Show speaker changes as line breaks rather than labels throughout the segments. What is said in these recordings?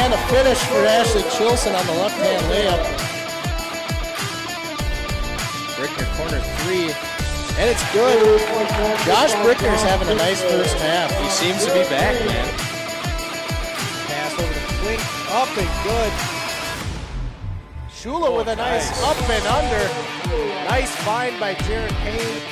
and a finish for Ashley Chilson on the left-hand layup. Brickner corner three, and it's good. Josh Brickner's having a nice first half.
He seems to be back, man.
Pass over to Klink, up and good. Shula with a nice up and under. Nice find by Jared Payne.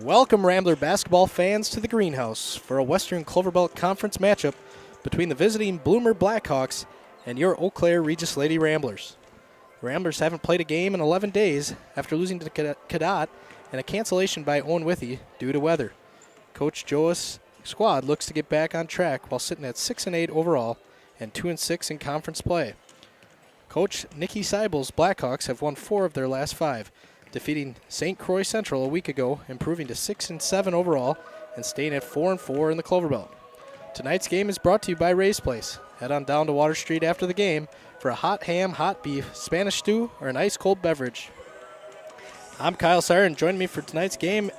Welcome, Rambler basketball fans, to the Greenhouse for a Western Cloverbelt Conference matchup between the visiting Bloomer Blackhawks and your Eau Claire Regis Lady Ramblers. The Ramblers haven't played a game in 11 days after losing to Cadott and a cancellation by Owen Withey due to weather. Coach Joe's squad looks to get back on track while sitting at 6-8 overall and 2-6 in conference play. Coach Nikki Seibel's Blackhawks have won 4 of their last 5, defeating St. Croix Central a week ago, improving to 6-7 overall and staying at 4-4 in the Cloverbelt. Tonight's game is brought to you by Ray's Place. Head on down to Water Street after the game for a hot ham, hot beef, Spanish stew, or an ice cold beverage. I'm Kyle Sire, and joining me for tonight's game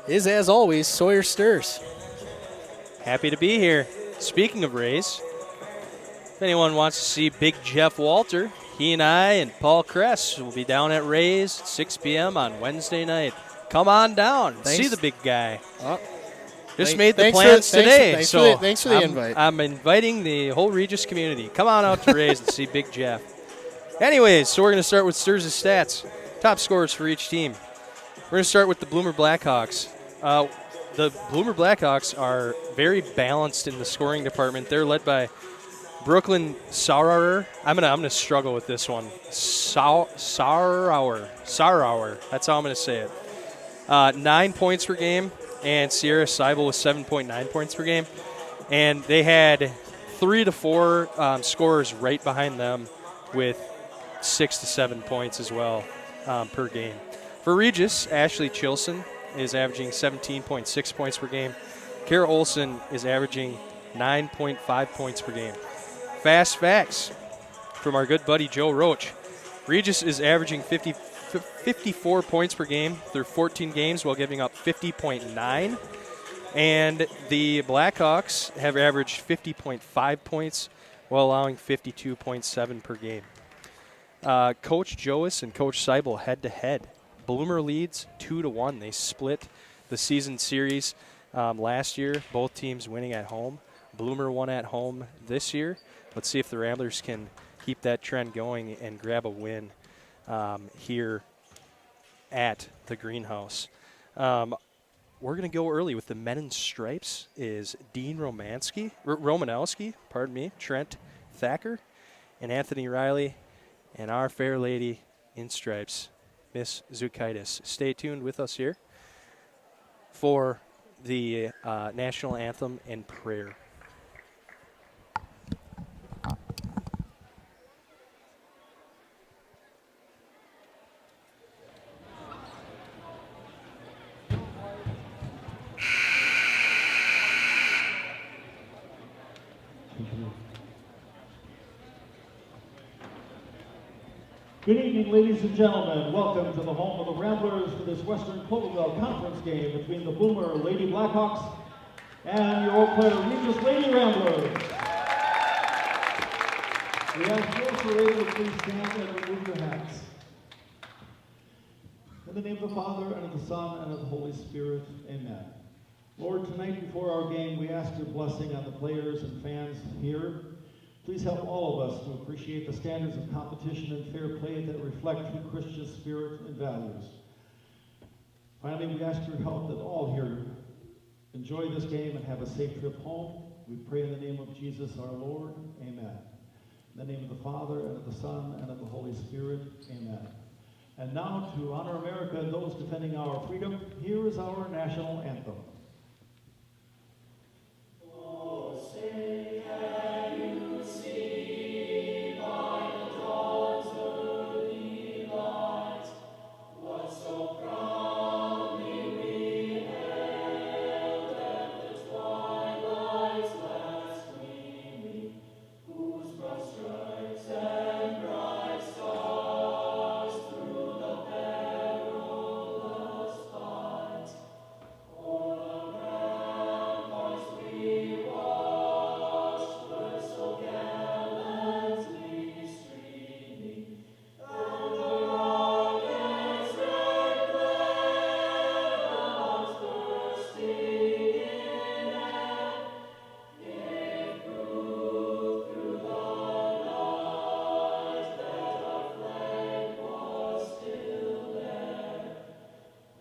is, as always, Sawyer Stirs.
Happy to be here. Speaking of Rays, if anyone wants to see Big Jeff Walter, he and I and Paul Kress will be down at Rays at 6 p.m. on Wednesday night. Come on down. See the big guy. Just made the plans today.
Thanks for the invite.
I'm inviting the whole Regis community. Come on out to Rays and see Big Jeff. Anyways, so we're going to start with Stirs' stats. Top scorers for each team. We're going to start with the Bloomer Blackhawks. The Bloomer Blackhawks are very balanced in the scoring department. They're led by Brooklyn Sauer. I'm gonna struggle with this one. Sauer. That's how I'm gonna say it. 9 points per game, and Sierra Seibel was 7.9 points per game. And they had 3 to 4 scorers right behind them with 6 to 7 points as well per game. For Regis, Ashley Chilson is averaging 17.6 points per game. Kara Olsen is averaging 9.5 points per game. Fast facts from our good buddy Joe Roach. Regis is averaging 54 points per game through 14 games while giving up 50.9. And the Blackhawks have averaged 50.5 points while allowing 52.7 per game. Coach Joas and Coach Seibel head-to-head. Bloomer leads 2-1. They split the season series last year, both teams winning at home. Bloomer won at home this year. Let's see if the Ramblers can keep that trend going and grab a win here at the Greenhouse. We're going to go early with the men in stripes is Dean Romanowski, Trent Thacker, and Anthony Riley, and our fair lady in stripes, Miss Zukaitis. Stay tuned with us here for the national anthem and prayer.
Good evening, ladies and gentlemen. Welcome to the home of the Ramblers for this Western Cloverville Conference game between the Bloomer Lady Blackhawks and your Eau Claire Regis Lady Ramblers. We ask those who are able to please stand and remove your hats. In the name of the Father, and of the Son, and of the Holy Spirit, amen. Lord, tonight before our game, we ask your blessing on the players and fans here. Please help all of us to appreciate the standards of competition and fair play that reflect true Christian spirit and values. Finally, we ask your help that all here enjoy this game and have a safe trip home. We pray in the name of Jesus our Lord, amen. In the name of the Father, and of the Son, and of the Holy Spirit, amen. And now, to honor America and those defending our freedom, here is our national anthem. Oh, say can you see by the dawn's early light what so proudly we hailed at the twilight's last gleaming, whose broad stripes and bright stars through the perilous fight o'er the ramparts we watched were so gallantly streaming, and the rocket's red glare bursting in air gave proof through the night that our flag was still there.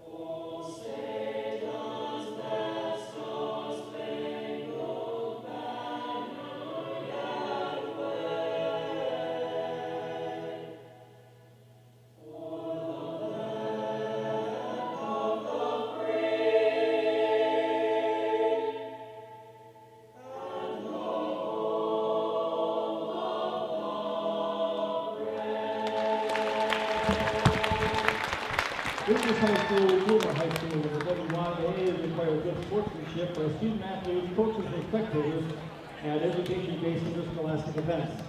Oh, say does that star-spangled banner yet wave o'er the land of the free and the home of the brave? Regis High School, Bloomer High School, and the WYA require good sportsmanship for student athletes, coaches, and spectators, and education-based interscholastic events.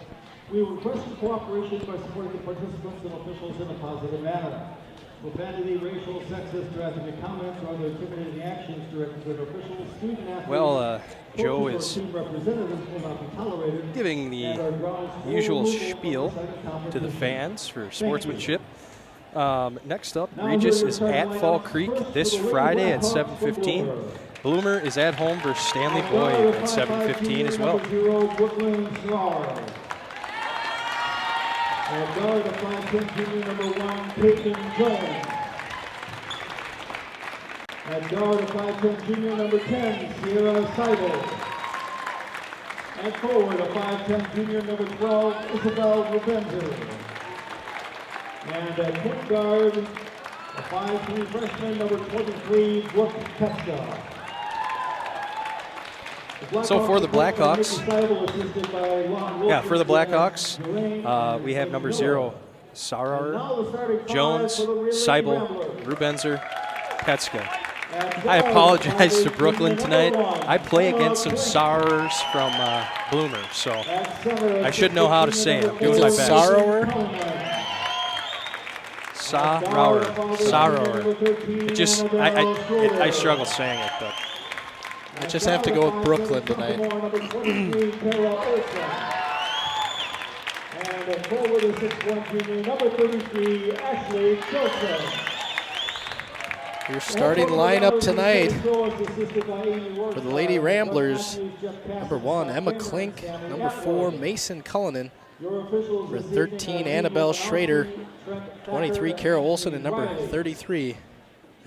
We request your cooperation by supporting the participants and officials in a positive manner. Profanity, racial, sexist, or ethnic comments, or other intimidating actions directed at officials, student athletes,
Well, Joe
coaches, or
is
team representatives will not be tolerated.
giving the
and are grounds for
usual
removal from
spiel
recital
to the
competition.
fans for
Thank you.
sportsmanship. Next up,
Now
Regis
here
is
your
at
starting
Fall
lineup.
Creek
First
this
for the Lady
Friday at
Blackhawks
7:15.
from Bloomer.
Bloomer is at home versus Stanley
On
Boyd
guard,
at
5'5"
7:15 as
junior
well.
number 0, Brooklyn Gerard. And guard, the 5'10" junior number 1, Peyton Jones. And guard, the 5'10" junior number 10, Sierra Seibel. And forward, a 5'10" junior number 12, Isabel Rubenzer. And at point guard, a 5'3" freshman number 23, Brooke Petska.
So for the Blackhawks, for the Blackhawks, we have number 0, Sarar, Jones, Seibel, Rubenzer, Petska. I apologize to Brooklyn tonight. I play against some Sarars from Bloomer, so I should know how to say it. I'm doing my
Is it
best.
Sarower?
Sarower. It just, I struggle saying it, but.
I just have to go with Brooklyn tonight.
And forward is 6'1" junior, number 33, Ashley Joseph.
Your starting lineup tonight for the Lady Ramblers: number 1, Emma Klink; number 4, Mason Cullinan; number 13, Annabelle Schrader; 23, Carol Olson; and number 33,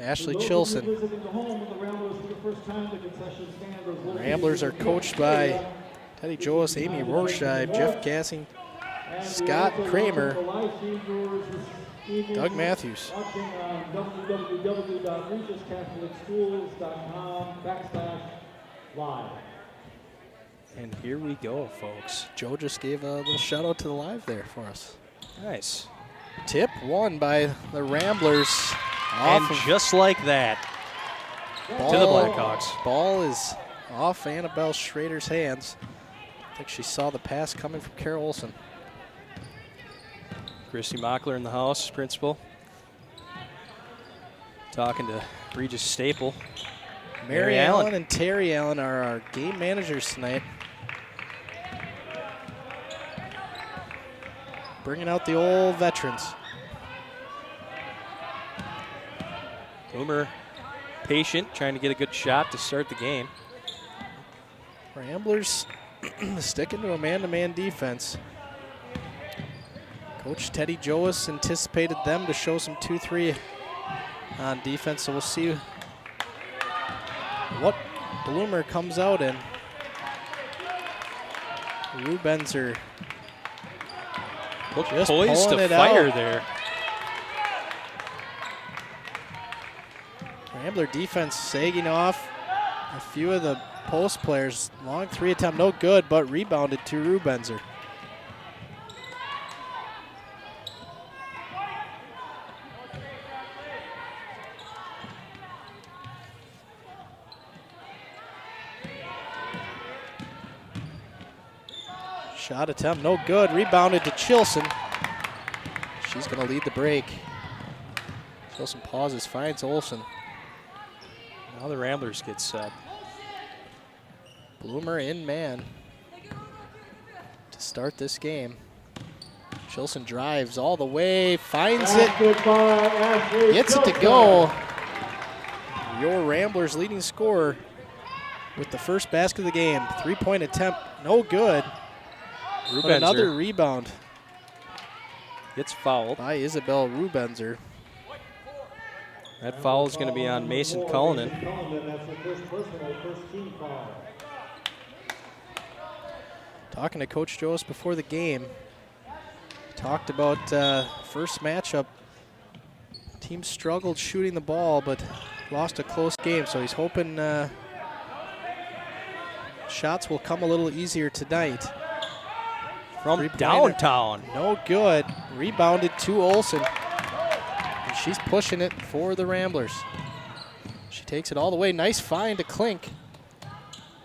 Ashley Chilson. Ramblers are coached by Teddy Joas, Amy Rorscheid, Jeff Gassing, Scott Kramer, Doug Matthews.
Watching on www.regiscatholicschools.com/live.
And here we go, folks.
Joe just gave a little shout out to the live there for us.
Nice.
Tip won by the Ramblers.
And just like that, to the Blackhawks.
Ball is off Annabelle Schrader's hands. I think she saw the pass coming from Carol Olson.
Christy Mockler in the house, principal. Talking to Regis Staple.
Mary Allen and Terry Allen are our game managers tonight. Bringing out the old veterans.
Boomer patient, trying to get a good shot to start the game.
Ramblers sticking to a man-to-man defense. Coach Teddy Joas anticipated them to show some 2-3 on defense, so we'll see what Bloomer comes out in. Rubenzer just
poised to
pulling it
fire
out.
there.
Rambler defense sagging off a few of the post players. Long 3 attempt, no good, but rebounded to Rubenzer. Shot attempt, no good. Rebounded to Chilson. She's going to lead the break. Chilson pauses, finds Olsen.
Now the Ramblers get set.
Bloomer in man to start this game. Chilson drives all the way, finds it, gets it to go. Your Ramblers leading scorer with the first basket of the game. 3-point attempt, no good. But another rebound
gets fouled
by Isabel Rubenzer.
That foul is going to be on Mason Cullinan.
That's the first personal, first team foul.
Talking to Coach Joas before the game, talked about first matchup. Team struggled shooting the ball, but lost a close game, so he's hoping shots will come a little easier tonight.
From downtown.
No good. Rebounded to Olsen. And she's pushing it for the Ramblers. She takes it all the way. Nice find to Klink.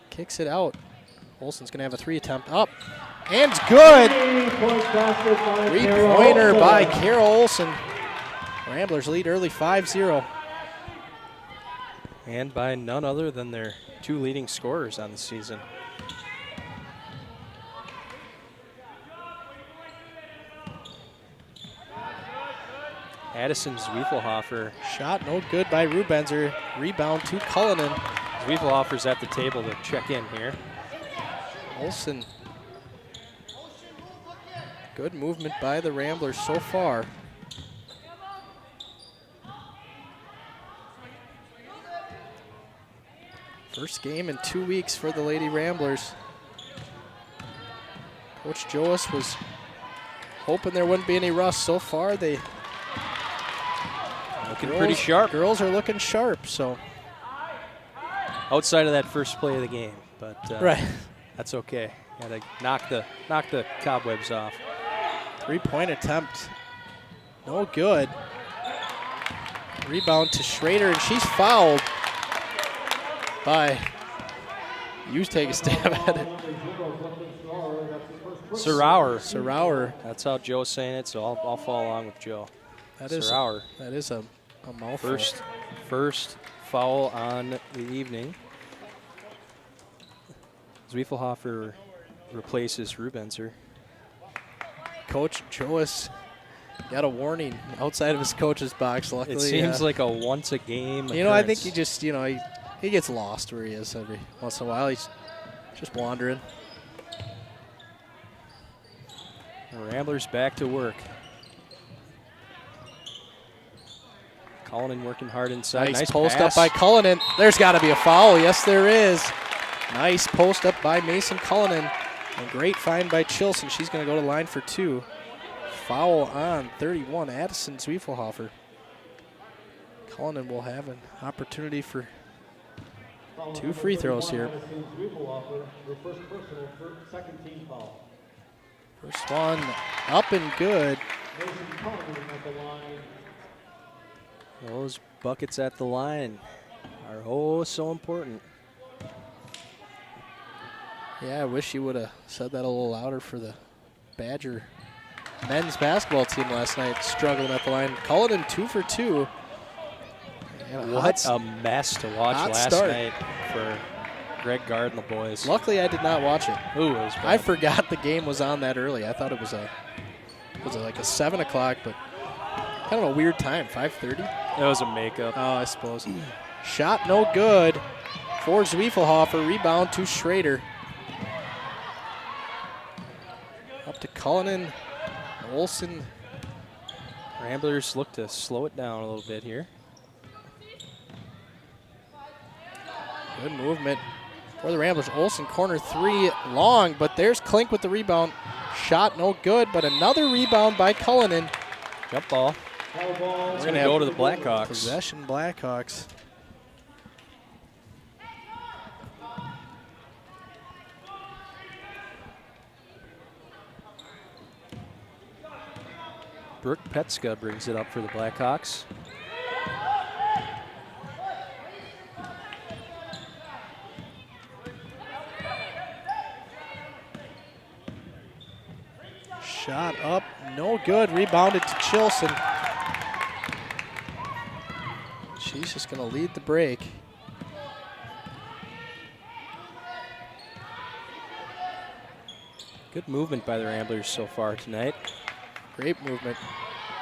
Kicks it out. Olsen's going to have a 3 attempt. Up. And it's good. 3-pointer by Carol Olsen. Ramblers lead early 5-0.
And by none other than their 2 leading scorers on the season. Addison Zwiefelhofer.
Shot no good by Rubenzer. Rebound to Cullinan.
Zwiefelhofer's at the table to check in here.
Olsen. Good movement by the Ramblers so far. First game in 2 weeks for the Lady Ramblers. Coach Joas was hoping there wouldn't be any rust. So far, they
looking pretty sharp.
Girls are looking sharp, so.
Outside of that first play of the game, but
right.
That's okay. Got to knock the cobwebs off.
3-point attempt, no good. Rebound to Schrader, and she's fouled by. You take a stab at it.
Sarauer. That's how Joe's saying it, so I'll follow along with Joe.
That is
Sarauer.
That is a mouthful.
First foul on the evening. Zwiefelhofer replaces Rubenzer.
Coach Joas got a warning outside of his coach's box. Luckily,
it seems like a once a game.
You know, I think he just, he gets lost where he is every once in a while. He's just wandering.
The Ramblers back to work. Cullinan working hard inside.
Nice
post
up by Cullinan. There's got to be a foul. Yes, there is. Nice post up by Mason Cullinan. And great find by Chilson. She's going to go to the line for 2. Foul on 31, Addison Zwiefelhofer. Cullinan will have an opportunity for 2 free throws here. First one up and good.
Those buckets at the line are oh so important.
Yeah, I wish you would have said that a little louder for the Badger men's basketball team last night struggling at the line. Cullinan 2 for 2. And
What a mess to watch last
start.
night for Greg Gard and the boys.
Luckily, I did not watch it.
Ooh, it was bad.
I forgot the game was on that early. I thought it was like a 7 o'clock, but kind of a weird time, 5:30.
It was a makeup.
Oh, I suppose. Shot no good for Zwiefelhofer. Rebound to Schrader. Up to Cullinan. Olsen.
Ramblers look to slow it down a little bit here.
Good movement for the Ramblers. Olsen corner 3 long, but there's Klink with the rebound. Shot no good, but another rebound by Cullinan.
Jump ball.
Foul ball.
It's going to go to the Blackhawks.
Possession Blackhawks.
Brooke Petska brings it up for the Blackhawks.
Shot up, no good. Rebounded to Chilson. She's just going to lead the break.
Good movement by the Ramblers so far tonight.
Great movement.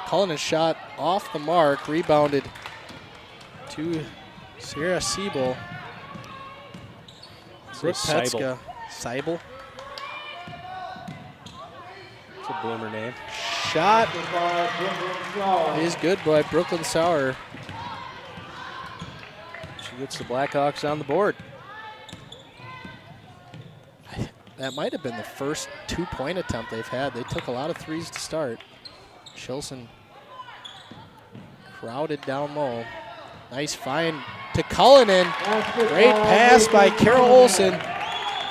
Cullinan shot off the mark, rebounded to Sierra Siebel. Brooke Petska. Seibel.
It's a Bloomer name.
Shot is good by Brooklyn Sauer.
She gets the Blackhawks on the board.
That might have been the first 2-point attempt they've had. They took a lot of threes to start. Chilson crowded down low. Nice find to Cullinan. Great pass by Carol Olsen.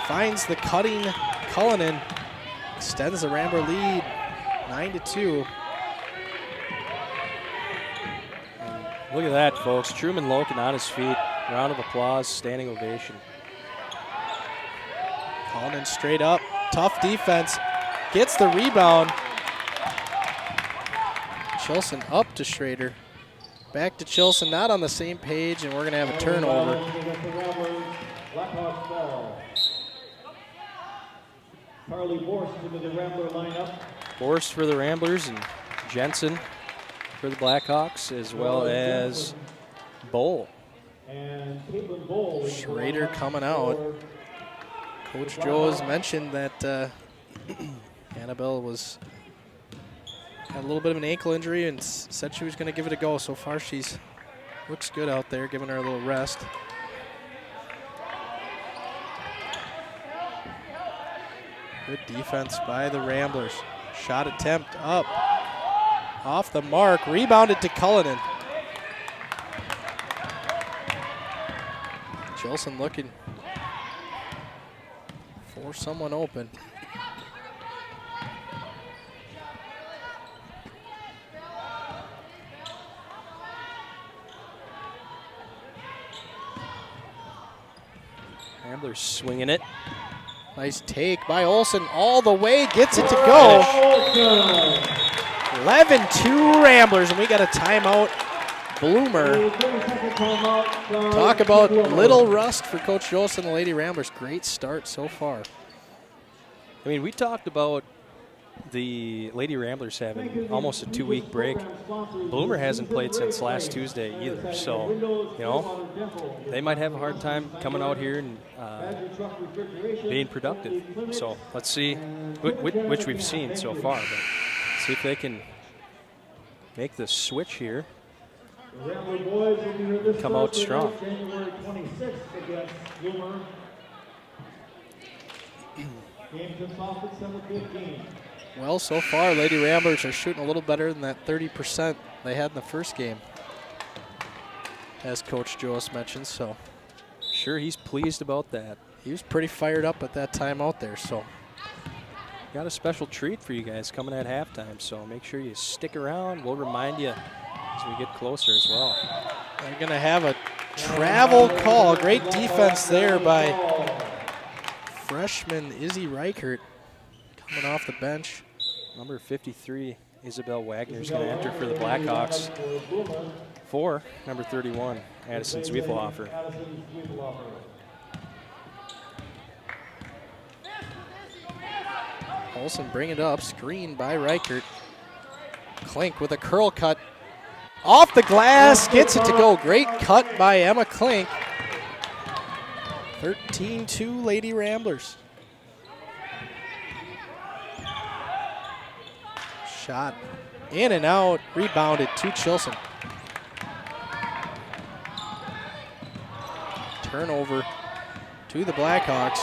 Finds the cutting Cullinan. Extends the Rambler lead 9-2.
Look at that, folks. Truman Loken on his feet. Round of applause, standing ovation.
Cullinan straight up. Tough defense. Gets the rebound. Chilson up to Schrader. Back to Chilson, not on the same page, and we're going to have a turnover.
Carly Borst into the Rambler lineup.
Borst for the Ramblers and Jensen for the Blackhawks, as well as Bowl.
And Caitlin Bowl.
Schrader coming out. Coach Joe has mentioned that Annabelle had a little bit of an ankle injury and said she was going to give it a go. So far, she's looks good out there, giving her a little rest. Good defense by the Ramblers. Shot attempt up, off the mark, rebounded to Cullinan. Chilson looking for someone open.
Ramblers swinging it.
Nice take by Olsen all the way, gets it to go. 11-2 Ramblers, and we got a timeout. Bloomer. Talk about little rust for Coach Jolson and the Lady Ramblers. Great start so far.
I mean, we talked about the Lady Ramblers having almost a 2-week break. Bloomer hasn't played since last Tuesday either, so, you know, they might have a hard time coming out here and being productive. So let's see, which we've seen so far, but see if they can make the switch here. Come out strong.
January 26th against Bloomer. Game tips off at 7:15.
Well, so far, Lady Ramblers are shooting a little better than that 30% they had in the first game, as Coach Joas mentioned. So,
sure, he's pleased about that.
He was pretty fired up at that time out there. So,
got a special treat for you guys coming at halftime. So make sure you stick around. We'll remind you as we get closer as well.
They're going to have a travel call. Great defense there by freshman Izzy Reichert coming off the bench.
Number 53, Isabel Wagner, is going to enter for the Blackhawks for number 31, Addison Zwiefelhofer.
Olsen bring it up, screen by Reichert. Klink with a curl cut. Off the glass, gets it to go. Great cut by Emma Klink. 13-2 Lady Ramblers. Shot in and out, rebounded to Chilson. Turnover to the Blackhawks.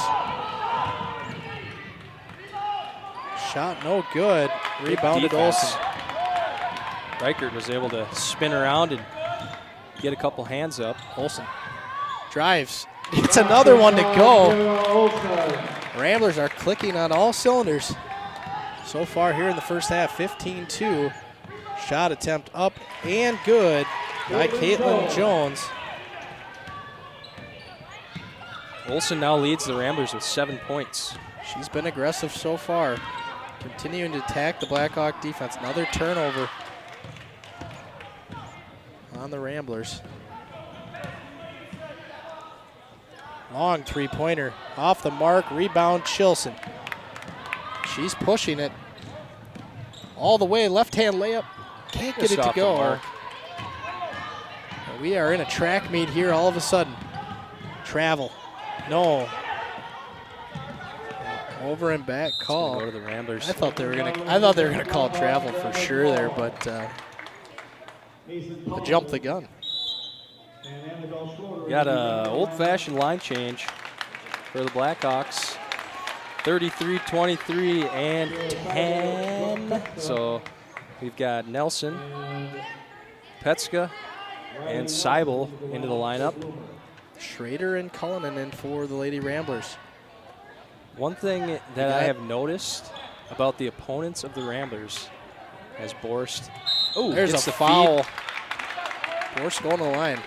Shot no good, rebounded Olsen.
Reichert was able to spin around and get a couple hands up.
Olsen drives, it's another one to go. Ramblers are clicking on all cylinders. So far here in the first half, 15-2. Shot attempt up and good by Caitlin Jones.
Olsen now leads the Ramblers with 7 points.
She's been aggressive so far. Continuing to attack the Blackhawk defense. Another turnover on the Ramblers. Long three-pointer off the mark, rebound Chilson. She's pushing it all the way, left-hand layup. Can't get it to go. We are in a track meet here all of a sudden. Travel, no. Over and back call.
Go to the Ramblers.
I thought they were gonna call travel for sure there, but jump the gun.
Got a old-fashioned line change for the Blackhawks. 33-23 and 10. So we've got Nelson, Petska, and Seibel into the lineup.
Schrader and Cullinan in for the Lady Ramblers.
One thing that I have noticed about the opponents of the Ramblers as Borst.
Oh, there's a foul. Borst going to the line.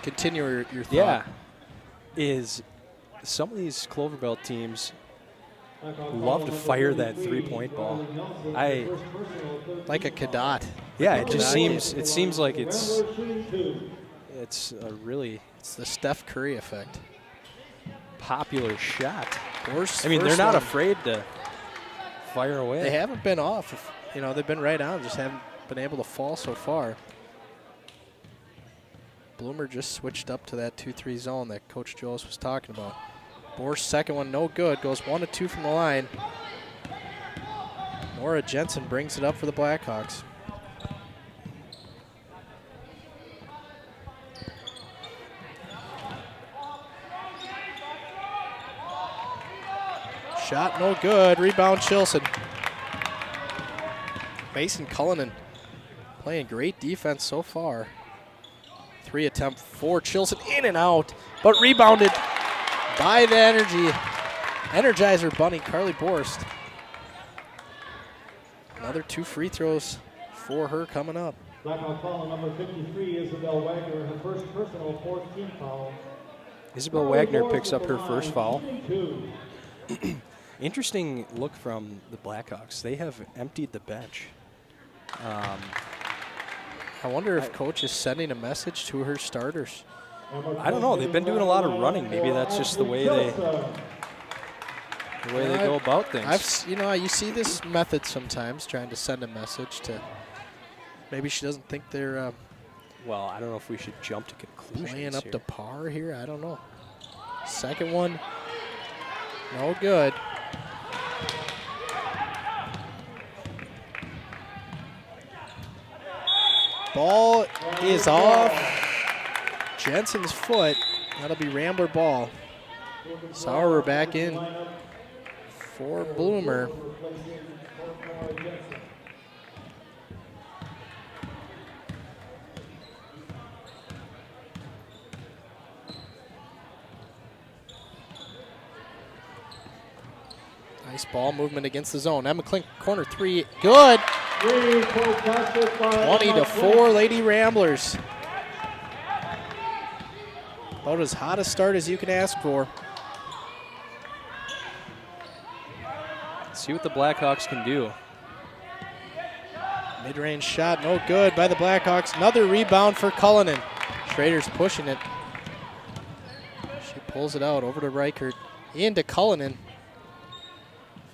Continue your thought.
Yeah, is some of these Cloverbelt teams love to fire that three-point ball.
Like a Cadot.
Yeah, it just seems like it's
the Steph Curry effect.
Popular shot.
Borst,
I mean, they're not afraid to fire away.
They haven't been off. They've been right on, just haven't been able to fall so far. Bloomer just switched up to that 2-3 zone that Coach Jones was talking about. Borst's second one, no good. Goes 1 of 2 from the line. Nora Jensen brings it up for the Blackhawks. Shot no good. Rebound Chilson. Mason Cullinan playing great defense so far. 3 attempt for Chilson, in and out, but rebounded by the Energizer Bunny, Carly Borst. Another 2 free throws for her coming up.
Blackhawk foul number 53, Isabel Wagner, her first personal 4th team foul.
Isabel Wagner picks up her first foul. Interesting look from the Blackhawks. They have emptied the bench.
I wonder if Coach is sending a message to her starters.
I don't know. They've been doing a lot of running. Maybe that's just the way they go about things.
You see this method sometimes, trying to send a message to. Maybe she doesn't think they're.
Well, I don't know if we should jump to conclusions.
Playing up to par here. I don't know. Second one, no good. Ball is off Jensen's foot. That'll be Rambler ball. Sauer back in for Bloomer. Nice ball movement against the zone. Emma Klink, corner 3, good. 20-4 Lady Ramblers. About as hot a start as you can ask for.
See what the Blackhawks can do.
Mid-range shot, no good by the Blackhawks. Another rebound for Cullinan. Schrader's pushing it. She pulls it out over to Reichert. Into Cullinan.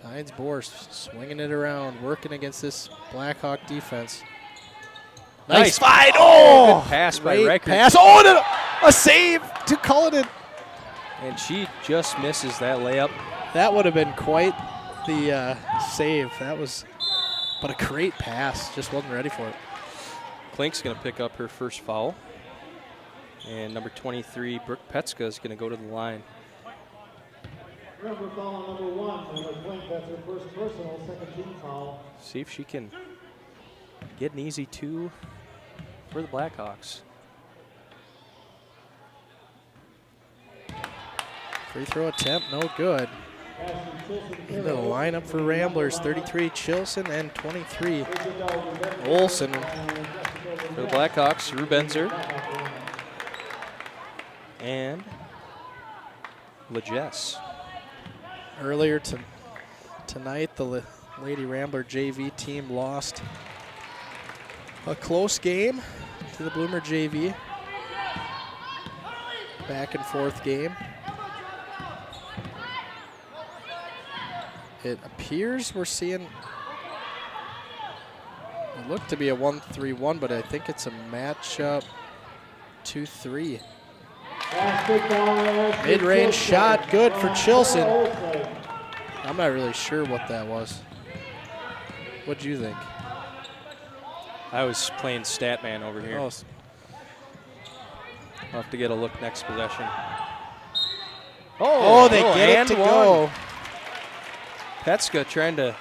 Finds Borst, swinging it around, working against this Blackhawk defense. Nice fight! Oh!
Good pass by Reichert.
Pass. Oh, and a save to Cullinan.
And she just misses that layup.
That would have been quite the save. That was, but a great pass. Just wasn't ready for it.
Klink's going to pick up her first foul. And number 23, Brooke Petska, is going to go to the line.
Remember foul number 1, number Klink, that's her first personal, second team foul.
See if she can get an easy 2 for the Blackhawks.
Free throw attempt, no good. Into the lineup for Ramblers, 33 Chilson and 23 Olsen.
For the Blackhawks, Rubenzer and Legess.
Earlier tonight, the Lady Rambler JV team lost a close game to the Bloomer JV. Back and forth game. It appears we're seeing, it looked to be a 1-3-1, but I think it's a matchup 2-3. Mid-range shot, good for Chilson. I'm not really sure what that was. What'd you think?
I was playing Statman over here.
Oh,
I'll have to get a look next possession.
they get it to go.
Petska trying to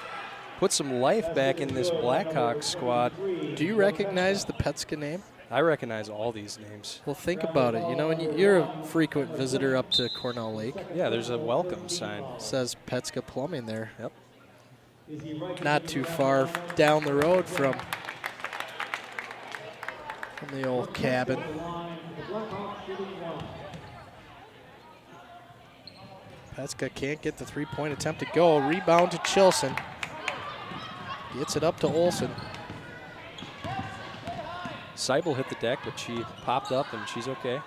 put some life back in this Blackhawks squad.
Do you recognize the Petska name?
I recognize all these names.
Well, think about it. You know, when you're a frequent visitor up to Cornell Lake.
Yeah, there's a welcome sign.
It says Petska Plumbing there.
Yep.
Not too far down the road from the old cabin. Petska can't get the three-point attempt to go. Rebound to Chilson. Gets it up to Olsen.
Seibel hit the deck, but she popped up and she's okay.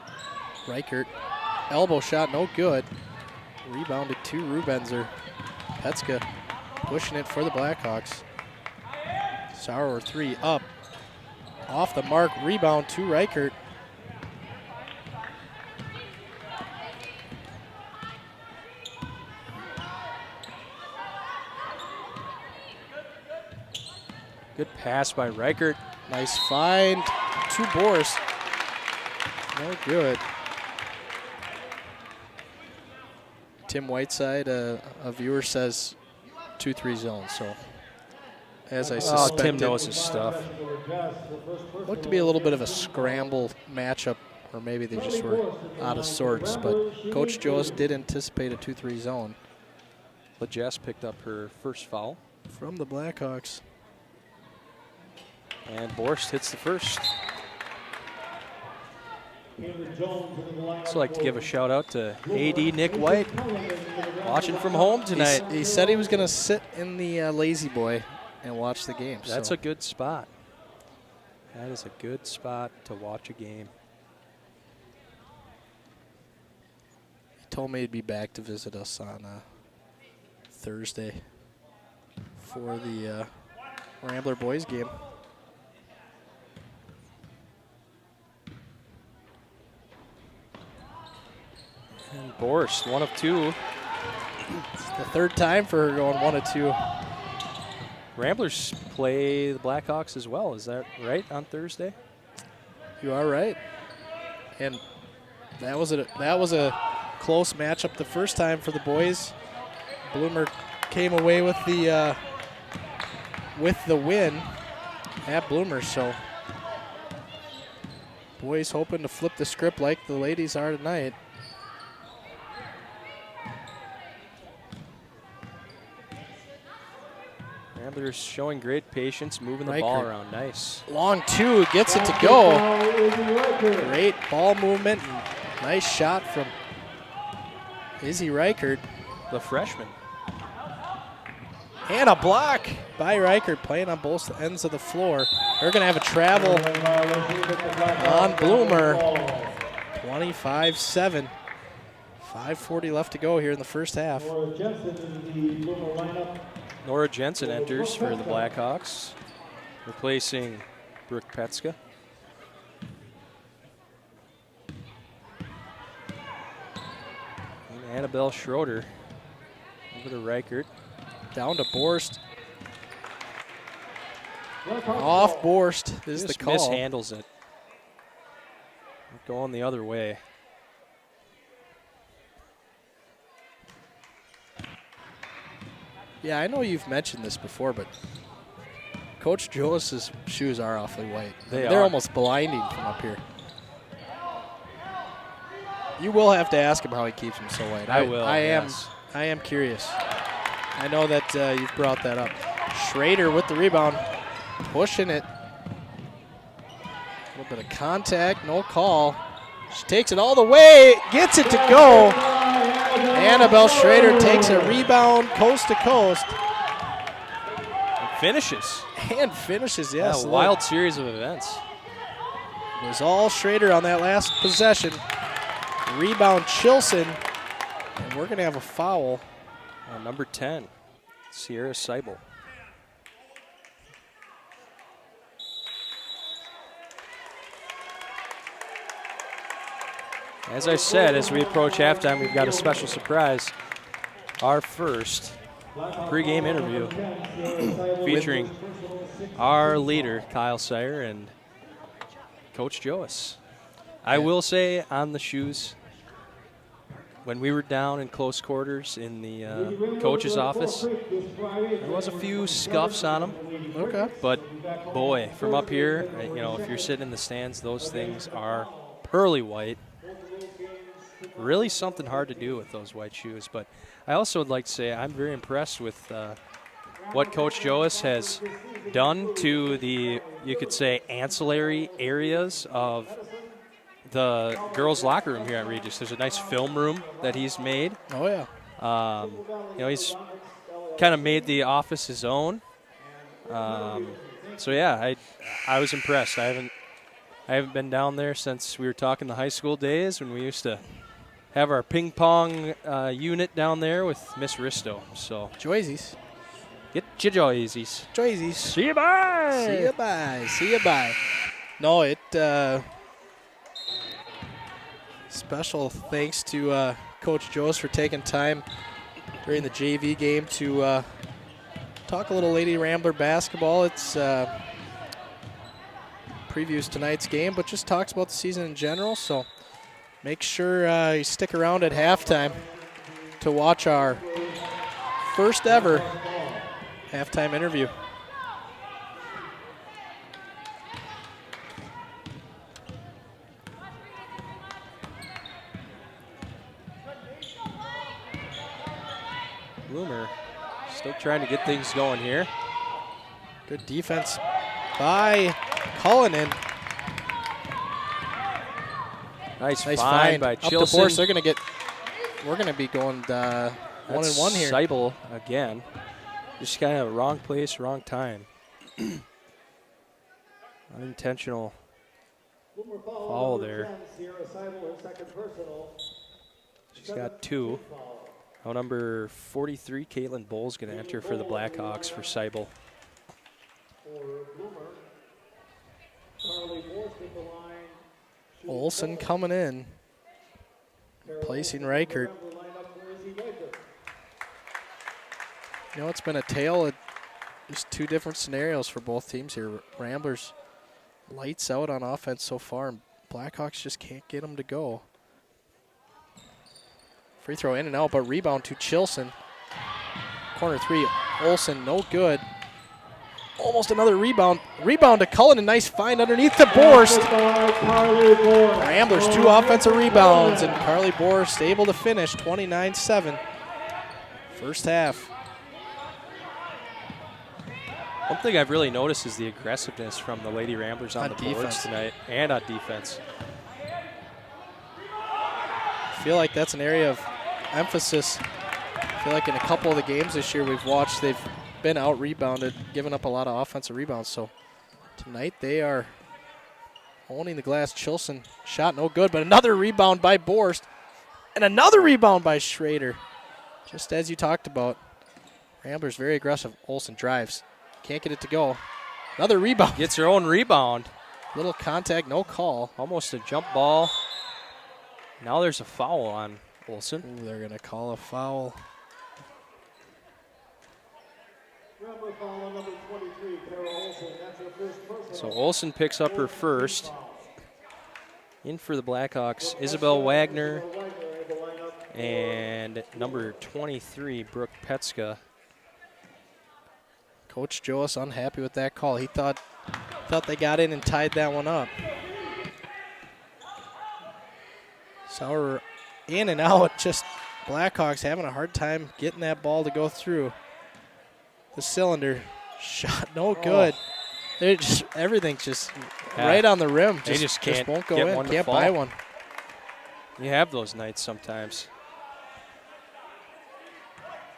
Reichert, elbow shot, no good. Rebounded to Rubenzer. Petska pushing it for the Blackhawks. Sauer 3 up. Off the mark, rebound to Reichert.
Good pass by Reichert.
Nice find to Boris. No good. Tim Whiteside, a viewer says 2-3 zone, so as I suspected.
Tim knows his stuff.
Looked to be a little bit of a scramble matchup, or maybe they just were out of sorts, but Coach Jost did anticipate a 2-3 zone.
Legess picked up her first foul.
From the Blackhawks.
And Borst hits the first. Also like to give a shout out to AD Nick White, watching from home tonight.
He said he was going to sit in the lazy boy and watch the game.
That's a good spot. That is a good spot to watch a game.
He told me he'd be back to visit us on Thursday for the Rambler boys game.
And Borst, 1 of 2.
It's the third time for her going 1 of 2.
Ramblers play the Blackhawks as well. Is that right, on Thursday?
You are right. And that was a close matchup the first time for the boys. Bloomer came away with the win at Bloomer. So boys hoping to flip the script like the ladies are tonight.
Ramblers showing great patience, moving the ball around. Nice.
Long 2, gets it to go. Great ball movement. And nice shot from Izzy Reichert.
The freshman.
And a block by Reichert, playing on both ends of the floor. They're going to have a travel on Bloomer. 25-7. 5:40 left to go here in the first half.
Nora Jensen enters for the Blackhawks, replacing Brooke Petska. And Annabelle Schroeder over to Reichert.
Down to Borst. Off Borst is the
Just
call.
mishandles it. Going the other way.
Yeah, I know you've mentioned this before, but Coach Jolis's shoes are awfully white. They're almost blinding from up here. You will have to ask him how he keeps them so white.
I will.
Yes. I am curious. I know that you've brought that up. Schrader with the rebound, pushing it. A little bit of contact, no call. She takes it all the way, gets it to go. Annabelle Schrader takes a rebound coast to coast.
And finishes.
And finishes, yes.
Yeah, a wild series of events.
It was all Schrader on that last possession. Rebound Chilson. And we're going to have a foul.
Number 10, Sierra Seibel. As I said, as we approach halftime, we've got a special surprise. Our first pregame interview featuring our leader, Kyle Sire, and Coach Joas. I will say on the shoes, when we were down in close quarters in the coach's office, there was a few scuffs on them.
Okay.
But boy, from up here, you know, if you're sitting in the stands, those things are pearly white. Really something hard to do with those white shoes. But I also would like to say I'm very impressed with what Coach Joas has done to the, you could say, ancillary areas of the girls' locker room here at Regis. There's a nice film room that he's made.
Oh, yeah.
You know, he's kind of made the office his own. So yeah, I was impressed. I haven't been down there since we were talking the high school days when we used to have our ping pong unit down there with Miss Risto. So
Joysies.
get your joysies.
Joysies.
See you bye.
See you bye. See you bye. No, it. Special thanks to Coach Joes for taking time during the JV game to talk a little Lady Rambler basketball. It's previews tonight's game, but just talks about the season in general. So make sure you stick around at halftime to watch our first ever halftime interview.
Bloomer still trying to get things going here.
Good defense by Cullinan.
Nice
Nice
find by
up the
Chilson.
force. We're gonna be going 1-1 here.
Seibel again. Just kind of wrong place, wrong time. Unintentional foul there. She's got two. Now number 43, Caitlin Bowles, going to enter for the Blackhawks for Seibel.
Olsen coming in, placing Reichert. You know, it's been a tale of just two different scenarios for both teams here. Ramblers lights out on offense so far, and Blackhawks just can't get them to go. Free throw in and out, but rebound to Chilson. Corner three, Olsen, no good. Almost another rebound. Rebound to Cullen, a nice find underneath the Borst. Ramblers, 2 offensive rebounds, and Carly Borst able to finish 29-7. First half.
One thing I've really noticed is the aggressiveness from the Lady Ramblers on the boards tonight and on defense.
I feel like that's an area of emphasis. I feel like in a couple of the games this year we've watched, they've been out-rebounded, giving up a lot of offensive rebounds. So tonight they are owning the glass. Chilson shot no good, but another rebound by Borst. And another rebound by Schrader. Just as you talked about. Ramblers very aggressive. Olsen drives. Can't get it to go. Another rebound.
Gets her own rebound.
Little contact, no call.
Almost a jump ball. Now there's a foul on Olsen.
Ooh, they're going to call a foul.
Rambler foul on number 23, Kara Olsen. That's her first personal.
So Olsen picks up her first. In for the Blackhawks, Isabel Wagner and number 23, Brooke Petska.
Coach Joas unhappy with that call. He thought they got in and tied that one up. Sauer in and out. Just Blackhawks having a hard time getting that ball to go through the cylinder. Shot no good. They're just, everything's just right on the rim.
They just can't
won't go
get
in.
one to
Can't
fall.
buy one.
You have those nights sometimes.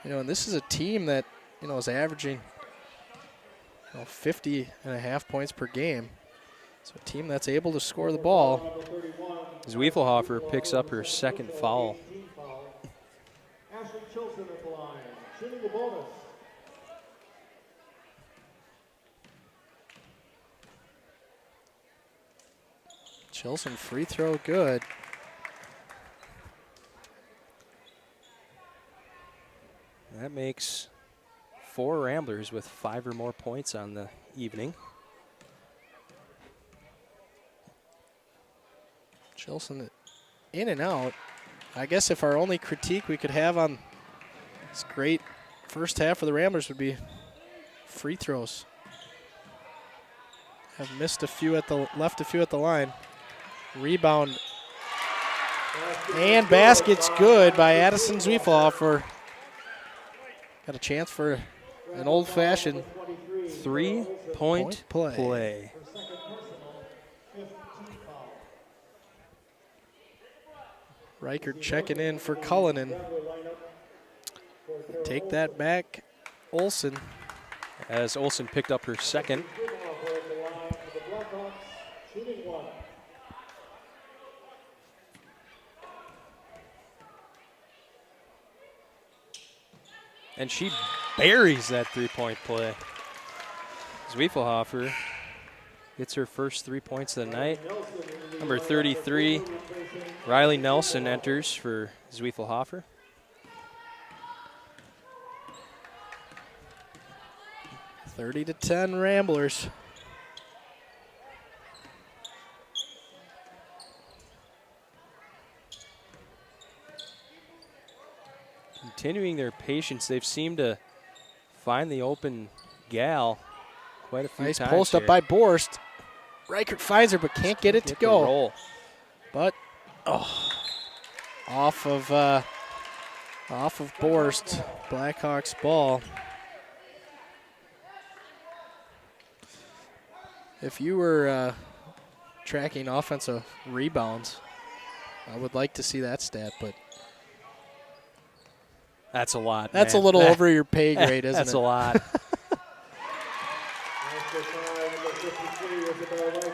You know, and this is a team that, you know, is averaging 50.5 points per game. So a team that's able to score the ball.
Zwiefelhofer picks up her second foul.
Ashley Chilson at the line, shooting the bonus.
Chilson free throw good.
That makes 4 Ramblers with 5 or more points on the evening.
Chilson in and out. I guess if our only critique we could have on this great first half for the Ramblers would be free throws. Have missed a few left a few at the line. Rebound and basket's good by Addison Zwiefelhofer. Got a chance for an old-fashioned
3-point play.
Reichert checking in for Cullinan. Take that back, Olsen.
As Olsen picked up her second. And she buries that 3-point play. Zwiefelhofer gets her first 3 points of the night. Number 33, Riley Nelson enters for Zwiefelhofer.
(30-10) Ramblers.
Continuing their patience, they've seemed to find the open gal quite a few
Nice
times.
post up by Borst. Reichert finds her, but can't get it to go.
Roll.
But off of Borst, Blackhawks ball. If you were tracking offensive rebounds, I would like to see that stat, but
that's a lot.
That's
man.
a little over your pay grade, isn't it?
That's a lot.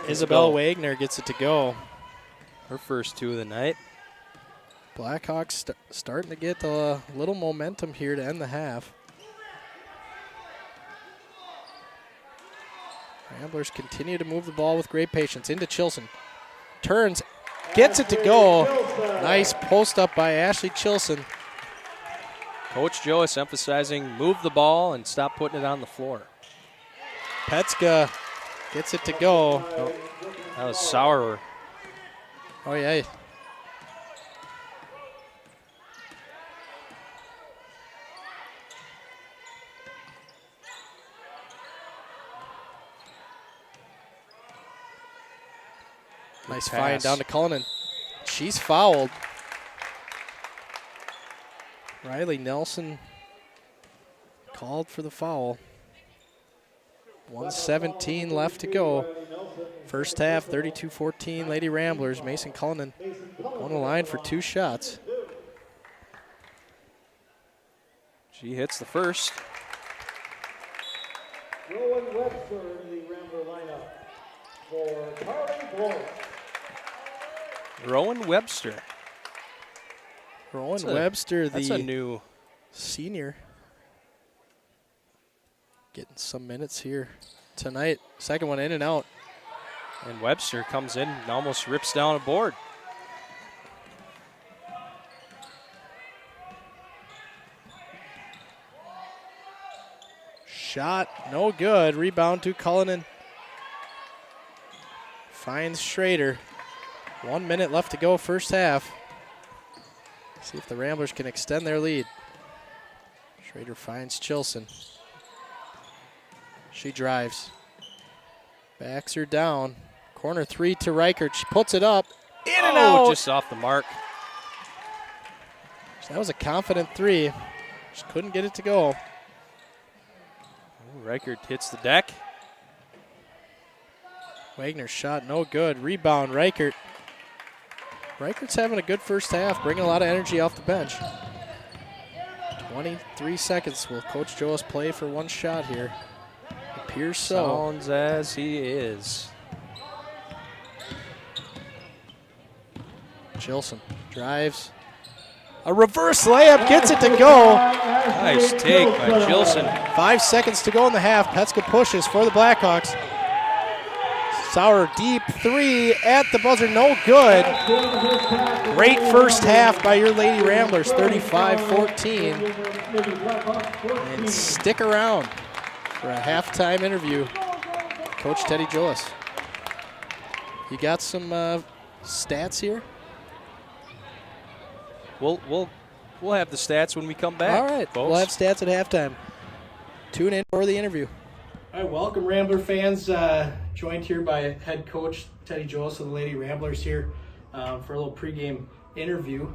Isabel Wagner gets it to go.
Her first 2 of the night.
Blackhawks starting to get a little momentum here to end the half. Ramblers continue to move the ball with great patience. Into Chilson. Turns, gets it to go. Nice post up by Ashley Chilson.
Coach Joas emphasizing move the ball and stop putting it on the floor.
Petska gets it to go.
Oh, that was Sauer.
Oh, yeah. Nice find down to Cullinan. She's fouled. Riley Nelson called for the foul. 1:17 left to go. First half, 32-14, Lady Ramblers. Mason Cullinan on the line for 2 shots.
She hits the first.
Rowan Webster into the Rambler lineup for Carly Boyce.
Rowan Webster.
Webster,
That's a new
senior, getting some minutes here tonight. Second one in and out.
And Webster comes in and almost rips down a board.
Shot, no good. Rebound to Cullinan. Finds Schrader. 1 minute left to go, first half. See if the Ramblers can extend their lead. Schrader finds Chilson. She drives. Backs her down. Corner three to Reichert. She puts it up. In and out.
Just off the mark.
That was a confident three. Just couldn't get it to go.
Reichert hits the deck.
Wagner's shot no good. Rebound, Reichert. Reichert's having a good first half, bringing a lot of energy off the bench. 23 seconds. Will Coach Joas play for one shot here? Appears so.
Sounds as he is.
Chilson drives. A reverse layup gets it to go.
Nice take by Chilson.
5 seconds to go in the half. Petska pushes for the Blackhawks. Sauer deep three at the buzzer, no good. Great first half by your Lady Ramblers, 35-14. And stick around for a halftime interview. Coach Teddy Joas. You got some stats here?
We'll have the stats when we come back.
All right,
folks.
we'll have stats at halftime. Tune in for the interview. All right, welcome Rambler fans. Joined here by head coach Teddy Joas of the Lady Ramblers here for a little pregame interview.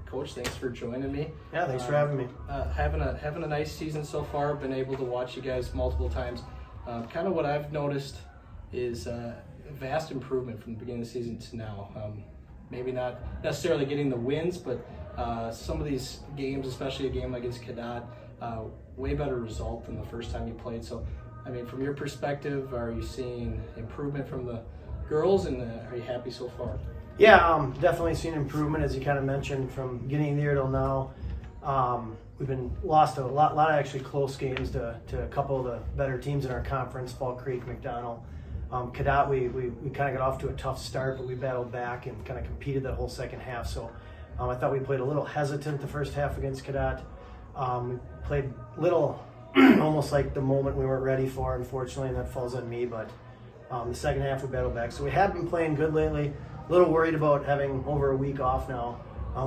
Coach, thanks for joining me.
Yeah, thanks for having me.
Having a nice season so far. Been able to watch you guys multiple times. Kind of what I've noticed is vast improvement from the beginning of the season to now. Maybe not necessarily getting the wins, but some of these games, especially a game against Cadet, way better result than the first time you played. So, I mean, from your perspective, are you seeing improvement from the girls, and are you happy so far?
Yeah, definitely seen improvement, as you kind of mentioned, from getting there till now. We've lost a lot of actually close games to a couple of the better teams in our conference, Fall Creek, McDonald. Cadet, we kind of got off to a tough start, but we battled back and kind of competed that whole second half. So I thought we played a little hesitant the first half against Cadet. We played little, almost like the moment we weren't ready for, unfortunately, and that falls on me. But the second half we battled back. So we have been playing good lately. A little worried about having over a week off now.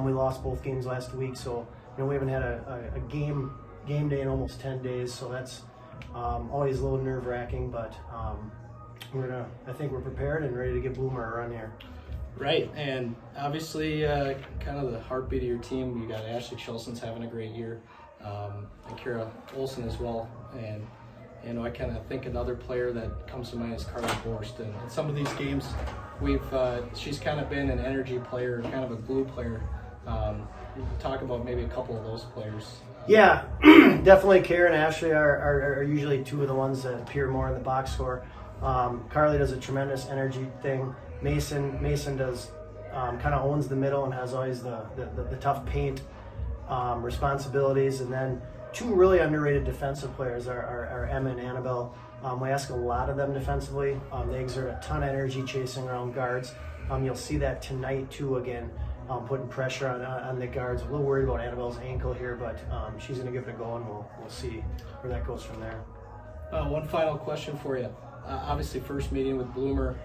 We lost both games last week, so we haven't had a game day in almost 10 days. So that's always a little nerve-wracking, but I think we're prepared and ready to get Bloomer a run here.
Right, and obviously kind of the heartbeat of your team, you got Ashley Chilson's having a great year, and Kira Olsen as well. And I kind of think another player that comes to mind is Carly Borst. And in some of these games, she's kind of been an energy player, kind of a glue player. Talk about maybe a couple of those players.
Yeah, definitely Kara and Ashley are usually two of the ones that appear more in the box score. Carly does a tremendous energy thing. Mason does kind of owns the middle and has always the tough paint responsibilities. And then two really underrated defensive players are Emma and Annabelle. We ask a lot of them defensively. They exert a ton of energy chasing around guards. You'll see that tonight too again, putting pressure on the guards. A little worried about Annabelle's ankle here, but she's going to give it a go, and we'll see where that goes from there.
One final question for you. Obviously, first meeting with Bloomer,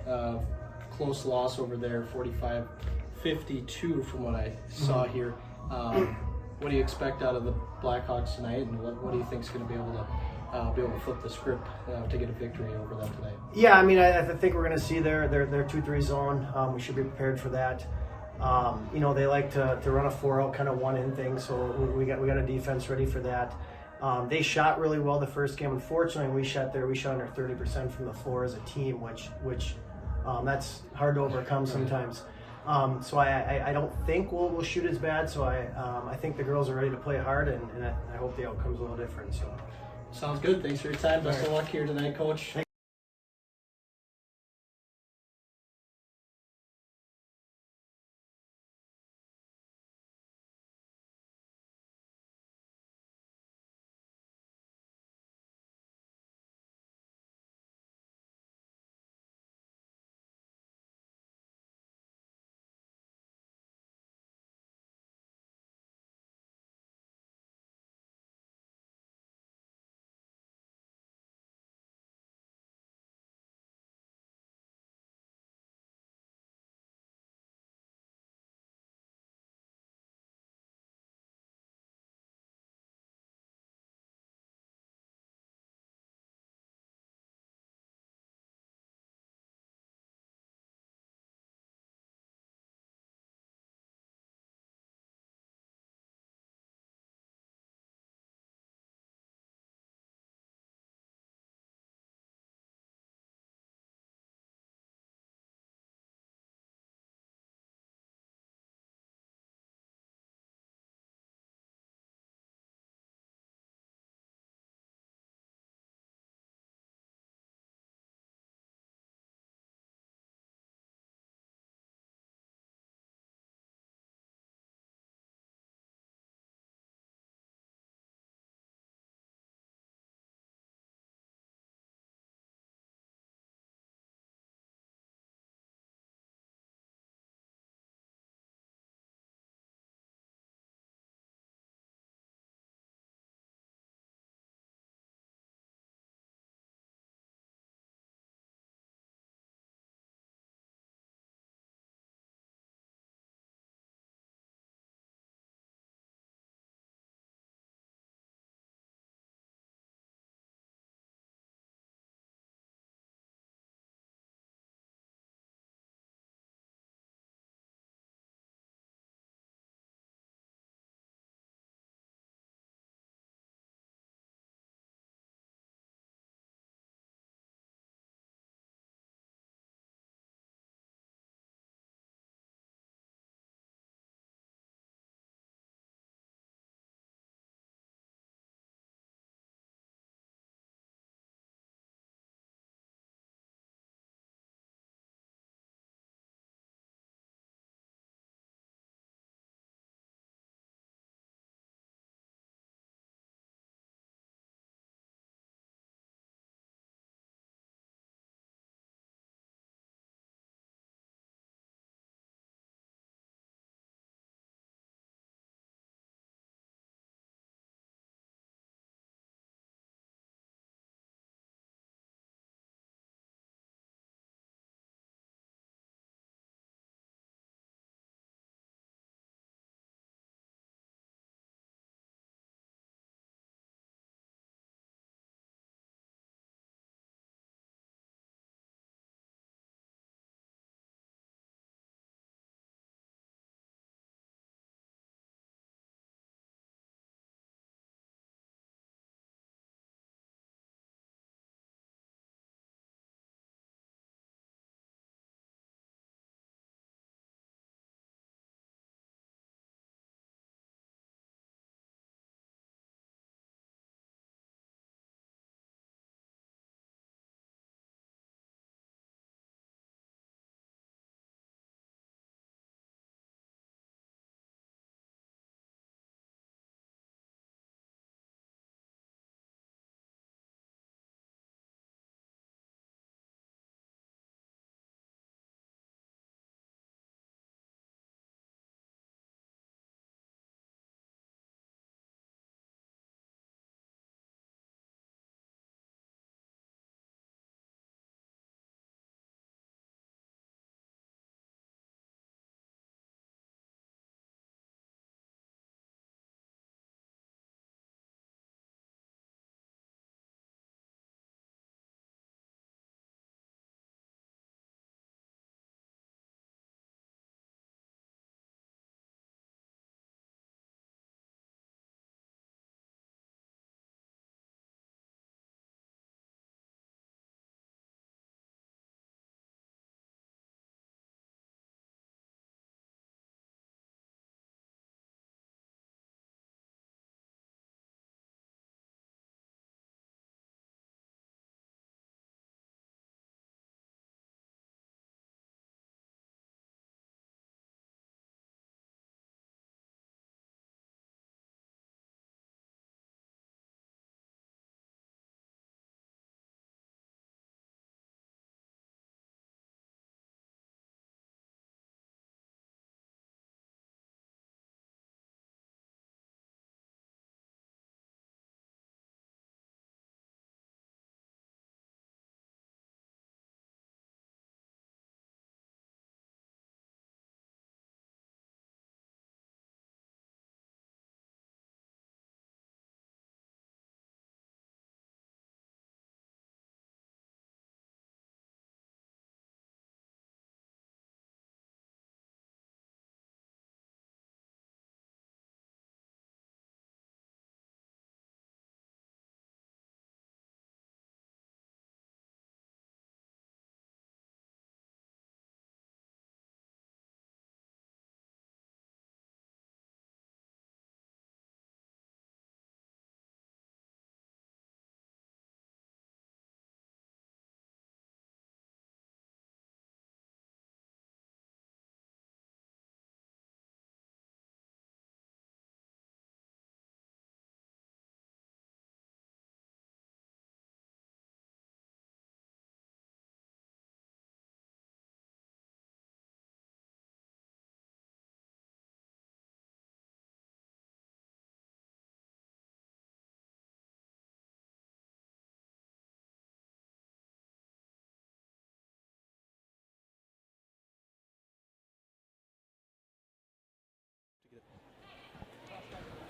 close loss over there, 45-52 from what I saw here. What do you expect out of the Blackhawks tonight, and what do you think is going to be able to flip the script to get a victory over them tonight?
Yeah, I mean, I think we're going to see their 2-3 zone. We should be prepared for that. They like to run a 4-out kind of one-in thing, so we got a defense ready for that. They shot really well the first game. Unfortunately, we shot under 30% from the floor as a team, which that's hard to overcome sometimes. So I don't think we'll shoot as bad. So I think the girls are ready to play hard, and I hope the outcome's a little different. So.
Sounds good. Thanks for your time. Best of luck here tonight, Coach.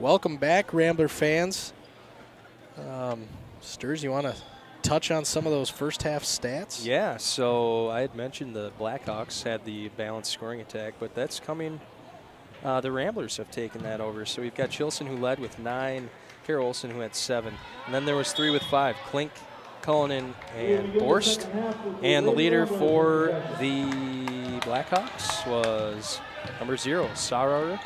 Welcome back, Rambler fans. Sturs, you want to touch on some of those first half stats?
Yeah, so I had mentioned the Blackhawks had the balanced scoring attack, but that's coming. The Ramblers have taken that over. So we've got Chilson, who led with 9, Kara Olsen, who had 7. And then there was 3 with 5, Klink, Cullinan, and Borst. And the leader for the Blackhawks was number 0, Sauer.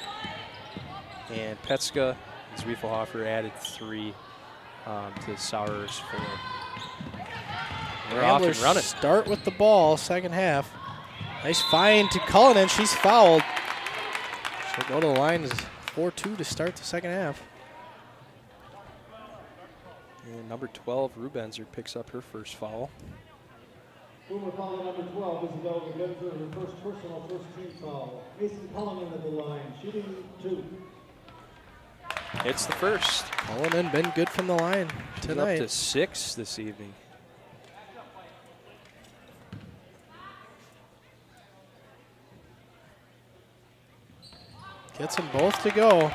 And Petska and Zwiefelhofer added 3 to Sauer's 4. They're off and
Ramblers
running.
start with the ball, second half. Nice find to Cullinan. She's fouled. She'll go to the line as 4-2 to start the second half.
And number 12, Rubenzer, picks up her first foul.
Boomer calling number 12, Isabel Rubenzer, her first personal, first team foul. Mason Cullinan at the line, shooting 2.
It's the first.
Cullinan been good from the line
She's
tonight.
up to 6 this evening.
Gets them both to go.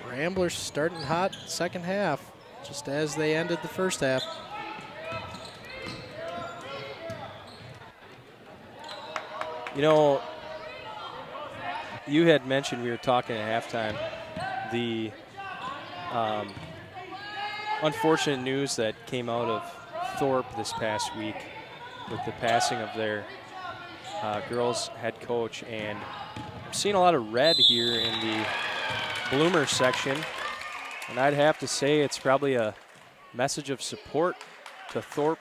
Ramblers starting hot second half, just as they ended the first half.
You know, you had mentioned, we were talking at halftime, the unfortunate news that came out of Thorpe this past week with the passing of their girls head coach, and I'm seeing a lot of red here in the Bloomer section, and I'd have to say it's probably a message of support to Thorpe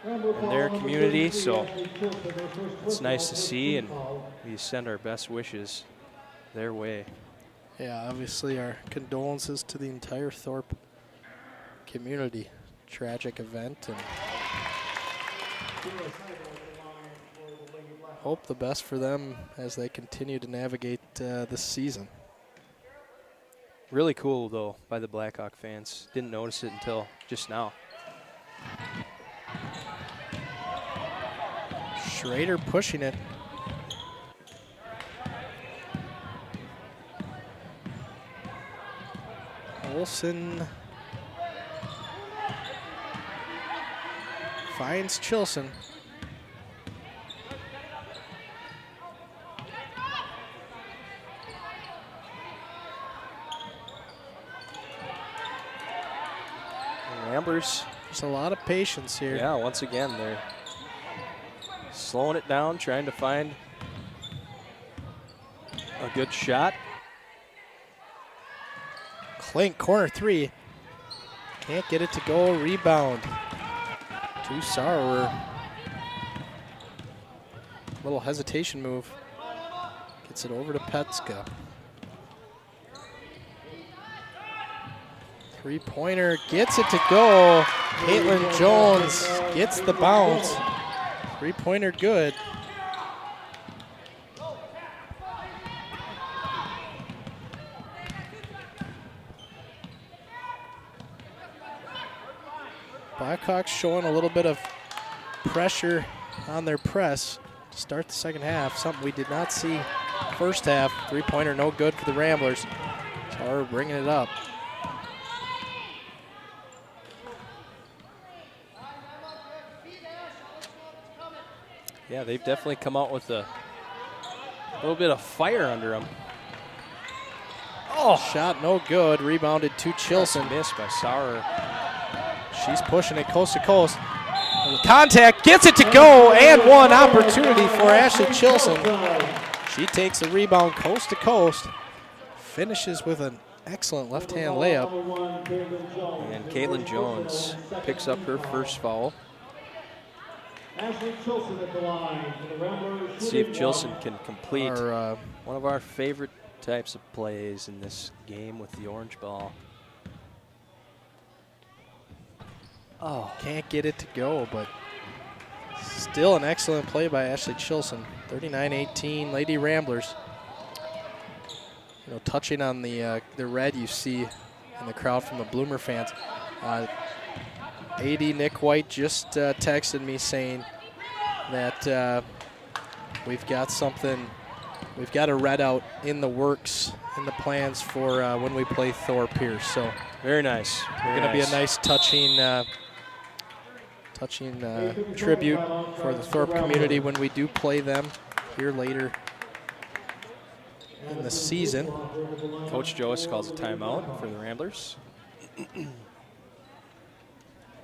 and their community, so it's nice to see, and we send our best wishes their way.
Yeah, obviously our condolences to the entire Thorpe community. Tragic event, and hope the best for them as they continue to navigate this season.
Really cool, though, by the Blackhawk fans. Didn't notice it until just now.
Schrader pushing it. Olsen finds Chilson.
Ramblers,
There's a lot of patience here.
yeah, once again, they're slowing it down, trying to find a good shot.
Klink, corner 3. Can't get it to go. Rebound to Sauer. Little hesitation move. Gets it over to Petska. Three-pointer gets it to go. Caitlin Jones gets the bounce. Three-pointer good. Blackhawks showing a little bit of pressure on their press to start the second half, something we did not see first half. Three-pointer no good for the Ramblers. Sauer bringing it up.
Yeah, they've definitely come out with a little bit of fire under them.
Oh, shot no good. Rebounded to Chilson.
Missed by Sauer.
She's pushing it coast to coast. Contact, gets it to go, and one opportunity for Ashley Chilson. She takes the rebound coast to coast, finishes with an excellent left-hand layup.
And Caitlin Jones picks up her first foul.
Ashley Chilson at the line for the Ramblers.
Let's see if Chilson can complete
Our,
one of our favorite types of plays in this game with the orange ball.
oh, can't get it to go, but still an excellent play by Ashley Chilson. 39-18, Lady Ramblers. You know, touching on the red you see in the crowd from the Bloomer fans. AD Nick White just texted me saying that we've got something we've got a red out in the works, in the plans for when we play Thor Pierce. So
very nice.
Going to be a nice touching tribute for the Thorpe community when we do play them here later in the season.
Coach Joas calls a timeout for the Ramblers.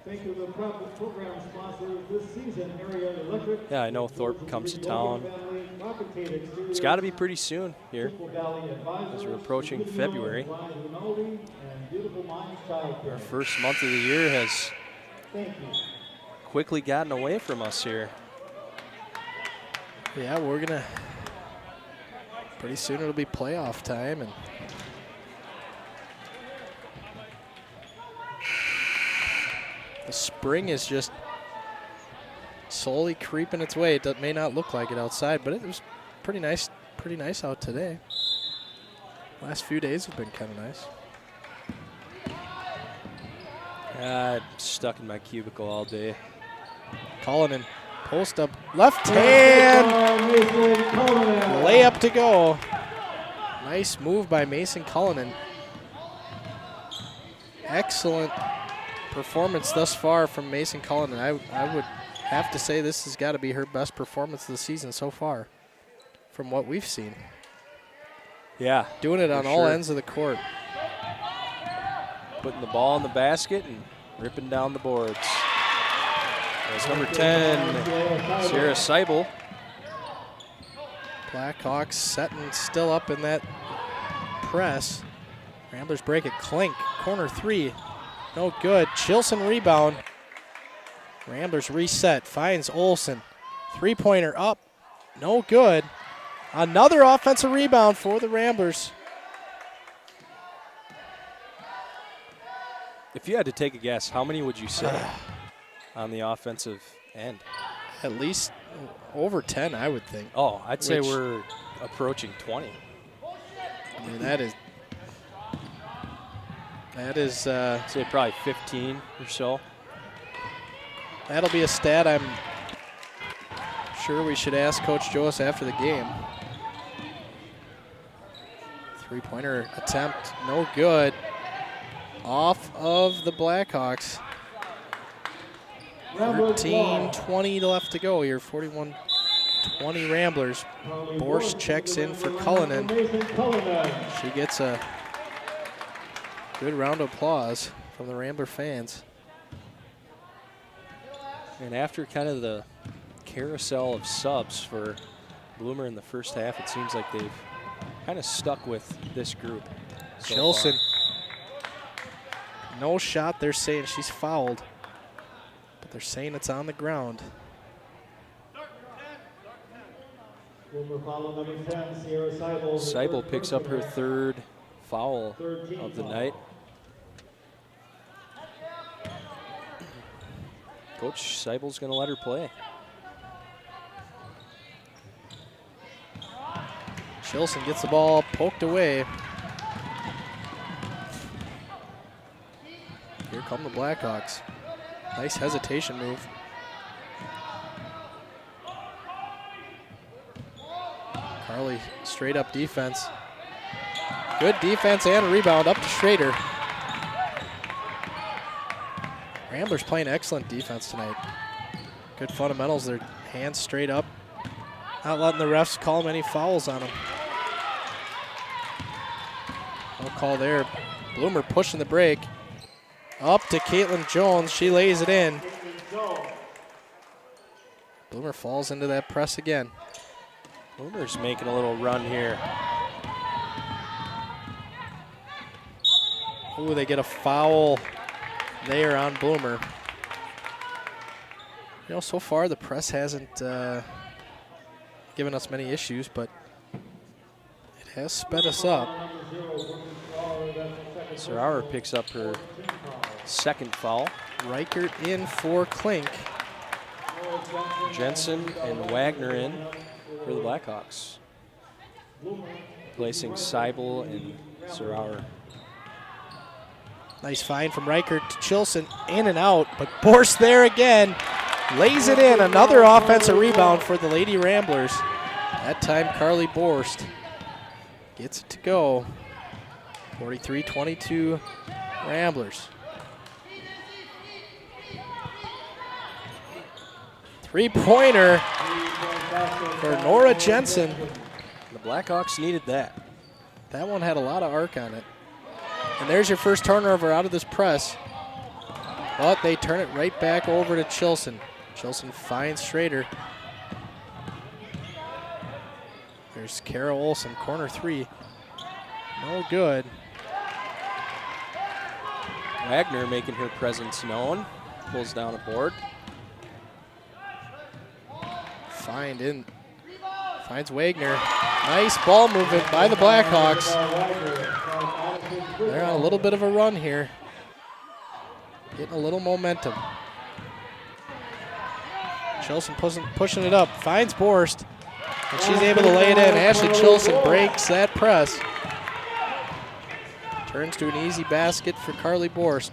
Thank you to the program sponsor this season, Area Electric.
Yeah, I know Thorpe comes to town. It's got to be pretty soon here as we're approaching February. Our first month of the year has quickly gotten away from us here.
Yeah, we're gonna pretty soon it'll be playoff time, and the spring is just slowly creeping its way. It may not look like it outside, but it was pretty nice out today. Last few days have been kind of nice.
I'm stuck in my cubicle all day.
Cullinan, post up, left hand, layup to go. Nice move by Mason Cullinan. Excellent performance thus far from Mason Cullinan. I would have to say this has got to be her best performance of the season so far from what we've seen.
Yeah.
Doing it on all ends of the court.
Putting the ball in the basket and ripping down the boards. That's number 10, Sierra Seibel.
Blackhawks setting still up in that press. Ramblers break it. Klink, corner three. No good. Chilson rebound. Ramblers reset. Finds Olsen. Three-pointer up. No good. Another offensive rebound for the Ramblers.
If you had to take a guess, how many would you say on the offensive end?
At least over 10, I would think.
Oh, I'd say we're approaching 20.
I mean, that is
I'd say probably 15 or so.
That'll be a stat I'm sure we should ask Coach Joas after the game. Three-pointer attempt, no good. Off of the Blackhawks. 13:20 left to go here. 41-20 Ramblers. Borst checks in for Cullinan. She gets a good round of applause from the Rambler fans.
And after kind of the carousel of subs for Bloomer in the first half, it seems like they've kind of stuck with this group. So
Chilson. No shot. They're saying she's fouled, but they're saying it's on the ground.
Seibel picks up her third foul of the night. Coach Seibel's going to let her play.
Chilson gets the ball poked away. Here come the Blackhawks. Nice hesitation move. Carly, straight up defense. Good defense and a rebound up to Schrader. Ramblers playing excellent defense tonight. Good fundamentals, their hands straight up. Not letting the refs call them any fouls on them. No call there. Bloomer pushing the break. Up to Caitlin Jones. She lays it in. Bloomer falls into that press again.
Bloomer's making a little run here.
Ooh, they get a foul there on Bloomer. You know, so far the press hasn't given us many issues, but it has sped us up.
Serauer picks up her second foul.
Reichert in for Klink.
Jensen and Wagner in for the Blackhawks. Placing Seibel and Serauer.
Nice find from Reichert to Chilson, in and out, but Borst there again. Lays it in, another offensive rebound for the Lady Ramblers. That time, Carly Borst gets it to go. 43-22 Ramblers. Three-pointer for Nora Jensen.
The Blackhawks needed that.
That one had a lot of arc on it. And there's your first turnover out of this press. But they turn it right back over to Chilson. Chilson finds Schrader. There's Kara Olsen, corner three. No good.
Wagner making her presence known. Pulls down a board.
Finds Wagner. Nice ball movement by the Blackhawks. They're on a little bit of a run here. Getting a little momentum. Chilson pushing it up. Finds Borst. And she's able to lay it in. Ashley Chilson breaks that press. Turns to an easy basket for Carly Borst.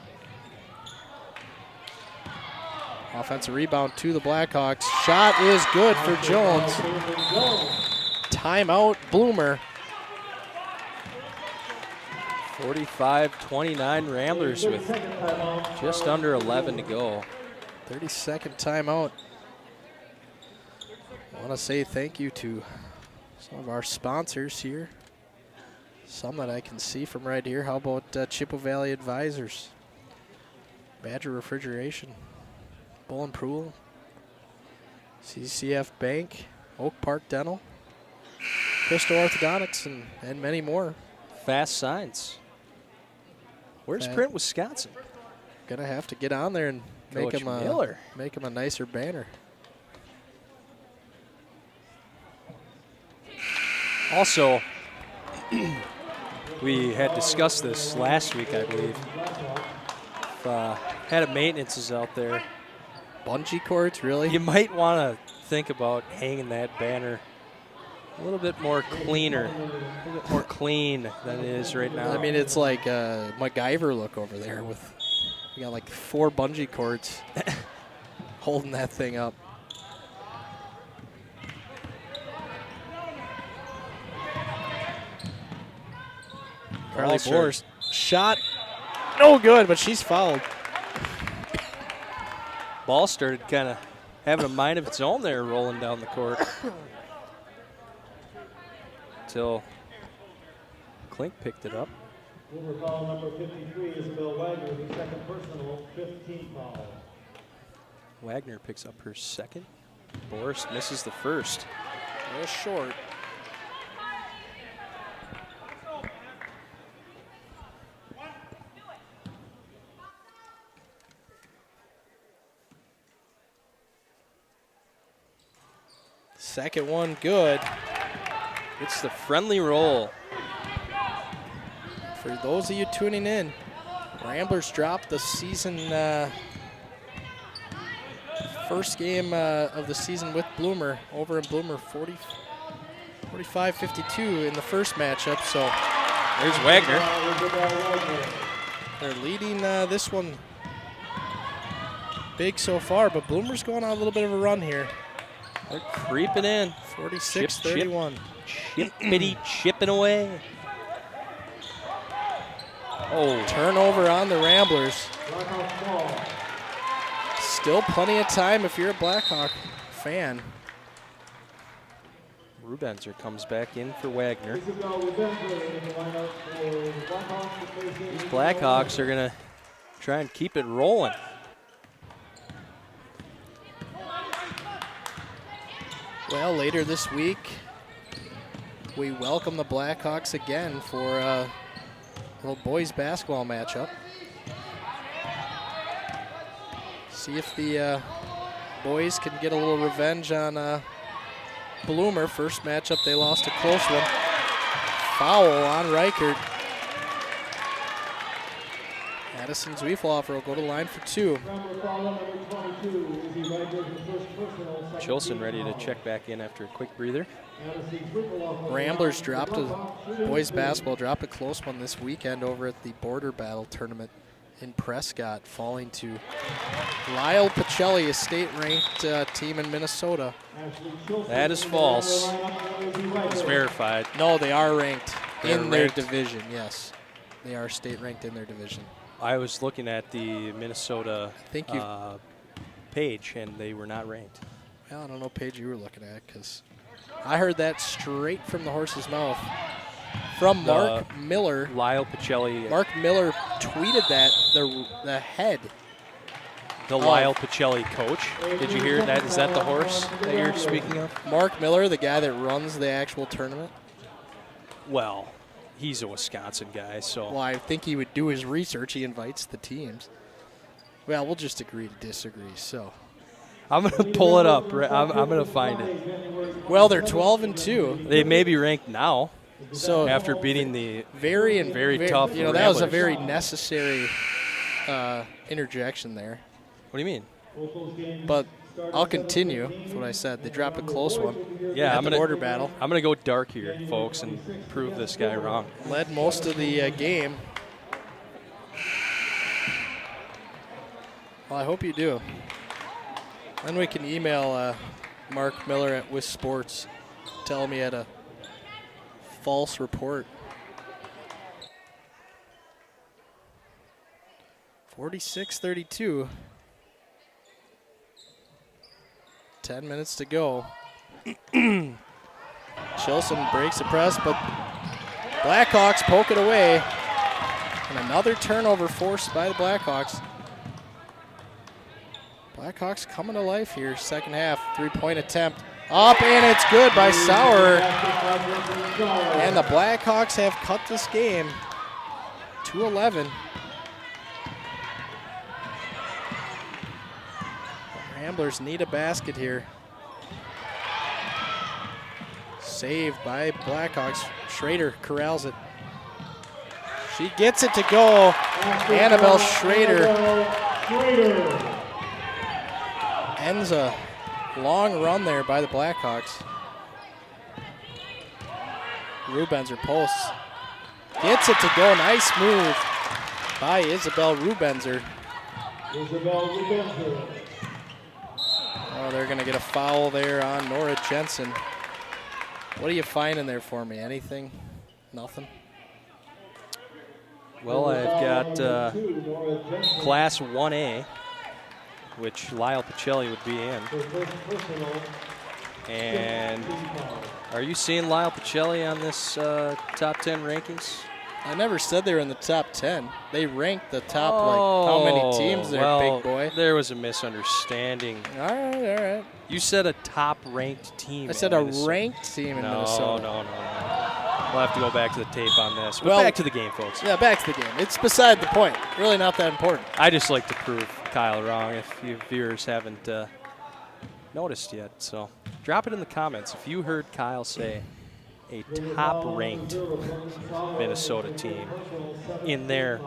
Offensive rebound to the Blackhawks. Shot is good for Jones. Timeout, Bloomer.
45-29 Ramblers with just under 11 to go.
30-second timeout. I want to say thank you to some of our sponsors here. Some that I can see from right here. How about Chippewa Valley Advisors, Badger Refrigeration, Bull and Proul, CCF Bank, Oak Park Dental, Crystal Orthodontics, and many more.
Fast Signs. Where's Print, Wisconsin?
Gonna have to get on there and make
Coach
him a nicer banner.
Also, we had discussed this last week, I believe. If head of maintenance is out there,
Bungee cords, really?
you might want to think about hanging that banner a little bit more cleaner, a little bit more clean than it is right now.
I mean, it's like a MacGyver look over there with, we got like 4 bungee cords holding that thing up. Carly Borst shot, no good, but she's fouled.
Ball started kind of having a mind of its own there, rolling down the court. Until Klink picked it up.
Bloomer foul number 53, Isabel Wagner, the second personal, 15th foul.
Wagner picks up her second. Borst misses the first.
Just short. Second one good.
It's the friendly roll.
For those of you tuning in, Ramblers dropped the season first game of the season with Bloomer over in Bloomer 45-52 in the first matchup. So
there's Wagner.
They're leading this one big so far, but Bloomer's going on a little bit of a run here.
They're creeping in.
46-31.
Chipping away. Oh,
turnover on the Ramblers. Still plenty of time if you're a Blackhawk fan.
Rubenzer comes back in for Wagner. These Blackhawks are going to try and keep it rolling.
Well, later this week, we welcome the Blackhawks again for a little boys basketball matchup. See if the boys can get a little revenge on Bloomer. First matchup, they lost a close one. Foul on Reichert. Addison Zwiefloffer will go to the line for 2.
Chilson ready to check back in after a quick breather.
Ramblers boys basketball dropped a close one this weekend over at the Border Battle tournament in Prescott, falling to Lyle Pacelli, a state-ranked team in Minnesota.
That is false. It's verified.
No, they are ranked
They're
in their
ranked.
division, yes. They are state-ranked in their division.
I was looking at the Minnesota
Think you.
page, and they were not ranked.
Well, I don't know what page you were looking at, because I heard that straight from the horse's mouth. From Mark Miller.
Lyle Pacelli.
Mark Miller tweeted that, the head.
The Lyle Pacelli coach. Did you hear that? Is that the horse that you're speaking of?
Mark Miller, the guy that runs the actual tournament.
Well, he's a Wisconsin guy, so.
Well, I think he would do his research. He invites the teams. Well, we'll just agree to disagree, so.
I'm going to pull it up. I'm going to find it.
Well, they're 12-2.
They may be ranked now.
So
After beating the
very
tough
You know, that was a
Ramblers.
very necessary interjection there.
What do you mean?
But I'll continue with what I said. They dropped a close one.
Yeah,
at the border battle.
I'm going to go dark here, folks, and prove this guy wrong.
Led most of the game. Well, I hope you do. Then we can email Mark Miller at Wiz Sports, tell him he had a false report. 46-32. 10 minutes to go. Chilson breaks the press, but Blackhawks poke it away. And another turnover forced by the Blackhawks. Blackhawks coming to life here, second half. 3-point attempt. Up, and it's good by Sauer. And the Blackhawks have cut this game to 11. The Ramblers need a basket here. Saved by Blackhawks. Schrader corrals it. She gets it to go. Annabelle Schrader ends a long run there by the Blackhawks. Rubenzer posts. Gets it to go. Nice move by Isabel Rubenzer. Oh, they're going to get a foul there on Nora Jensen. What are you finding there for me? Anything? Nothing?
Well, I've got Class 1A, which Lyle Pacelli would be in. And are you seeing Lyle Pacelli on this top 10 rankings?
I never said they were in the top 10. They ranked the top, how many teams there,
well,
big boy?
There was a misunderstanding.
All right.
You said a top-ranked team.
I said
in
a
Minnesota.
ranked team in
No.
Minnesota.
We'll have to go back to the tape on this. But
Well-
back to the game, folks.
Yeah, back to the game. It's beside the point. Really not that important.
I just like to prove Kyle wrong if you viewers haven't noticed yet. So drop it in the comments if you heard Kyle say a top-ranked Minnesota team in their,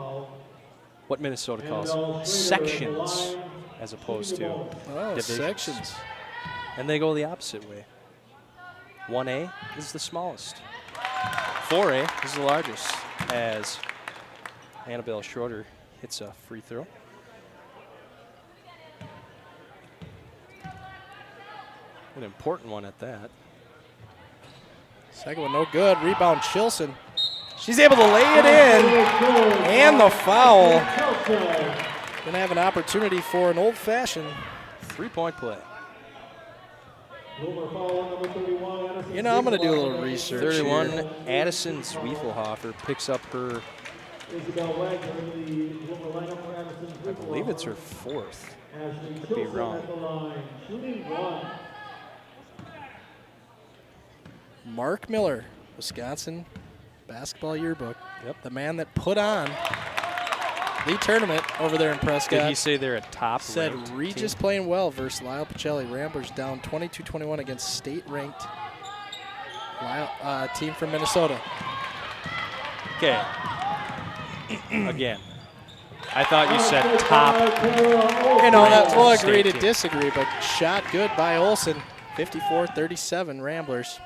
what Minnesota calls sections, as opposed to
Oh,
divisions.
sections.
And they go the opposite way. 1A is the smallest. 4A is the largest, as Annabelle Schroeder hits a free throw. An important one at that.
Second one, no good. Rebound, Chilson. She's able to lay it in. And the foul. Gonna have an opportunity for an old-fashioned.
Three-point play.
You know, I'm gonna do a little research
31,
here.
Addison Zwiefelhofer picks up her, I believe it's her fourth. Could be wrong.
Mark Miller, Wisconsin basketball yearbook.
Yep.
The man that put on the tournament over there in Prescott.
Did he say they're a top
Said
ranked
Regis
team?
playing well versus Lyle Pacelli. Ramblers down 22-21 against state-ranked team from Minnesota.
Okay. Again, I thought you said top.
You know, that we'll
State
agree to
team.
disagree, but shot good by Olsen. 54-37 Ramblers.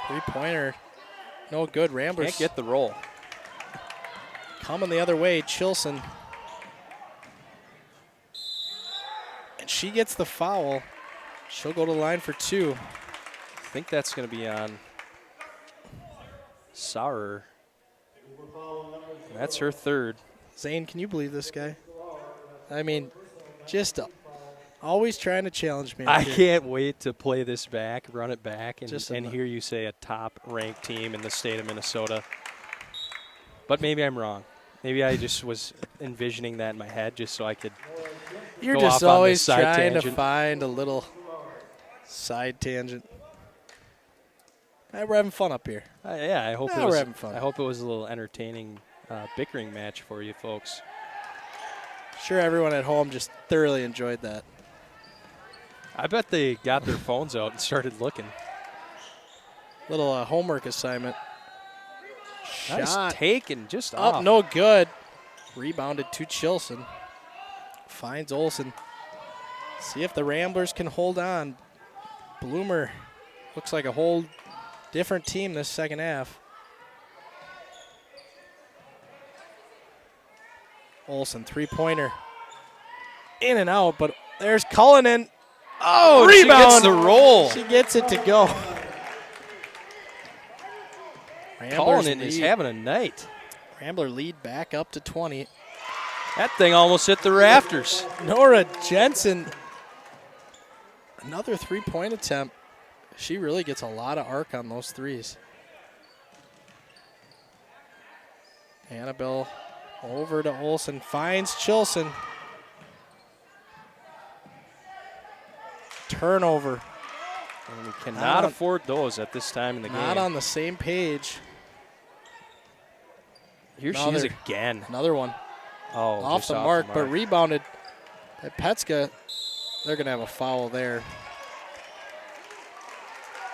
Three-pointer. No good. Ramblers
Can't get the roll.
coming the other way. Chilson. And she gets the foul. She'll go to the line for 2.
I think that's going to be on Sauer. That's her third.
Zane, can you believe this guy? I mean, just always trying to challenge me.
I can't wait to play this back, run it back, and
Just
hear you say a top-ranked team in the state of Minnesota. But maybe I'm wrong. Maybe I just was envisioning that in my head just so I could
You're
go
just
off on
always
this side
trying to
tangent.
find a little side tangent. We're having fun up here.
Yeah, I hope
Yeah,
it was.
we're having fun.
I hope it was a little entertaining bickering match for you folks.
Sure, everyone at home just thoroughly enjoyed that.
I bet they got their phones out and started looking.
Little homework assignment.
Nice
Shot
take and just
up,
off.
no good. Rebounded to Chilson. Finds Olsen. See if the Ramblers can hold on. Bloomer looks like a whole different team this second half. Olsen, three-pointer. In and out, but there's Cullinan.
Oh,
Rebound.
she gets the roll.
She gets it to go.
Cullinan is having a night.
Rambler lead back up to 20.
That thing almost hit the rafters.
Nora Jensen, another three-point attempt. She really gets a lot of arc on those threes. Annabelle over to Olsen, finds Chilson. Turnover.
And we cannot afford those at this time in the game.
Not on the same page.
Here she is again.
Another one.
Oh,
Off
just
the mark, but rebounded by Petska. They're going to have a foul there.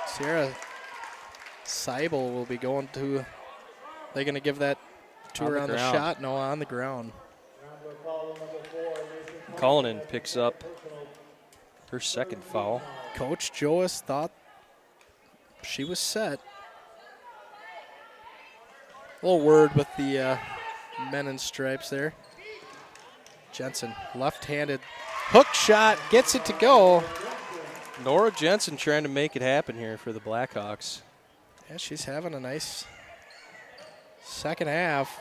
Sierra Seibel will be going to, they're going to give that to her on the shot? No, on the ground.
Cullinan picks up her second foul.
Coach Joas thought she was set. A little word with the men in stripes there. Jensen, left-handed hook shot, gets it to go.
Nora Jensen trying to make it happen here for the Blackhawks.
Yeah, she's having a nice second half.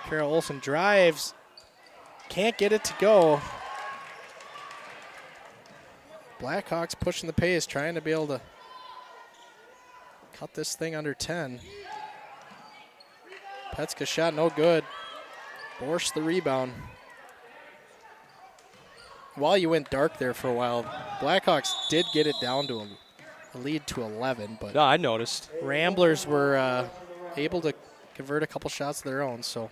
Carol Olsen drives, can't get it to go. Blackhawks pushing the pace, trying to be able to cut this thing under 10. Petska shot no good. Borsch the rebound. While you went dark there for a while, Blackhawks did get it down to a lead to 11, but
No, I noticed.
Ramblers were able to convert a couple shots of their own, so.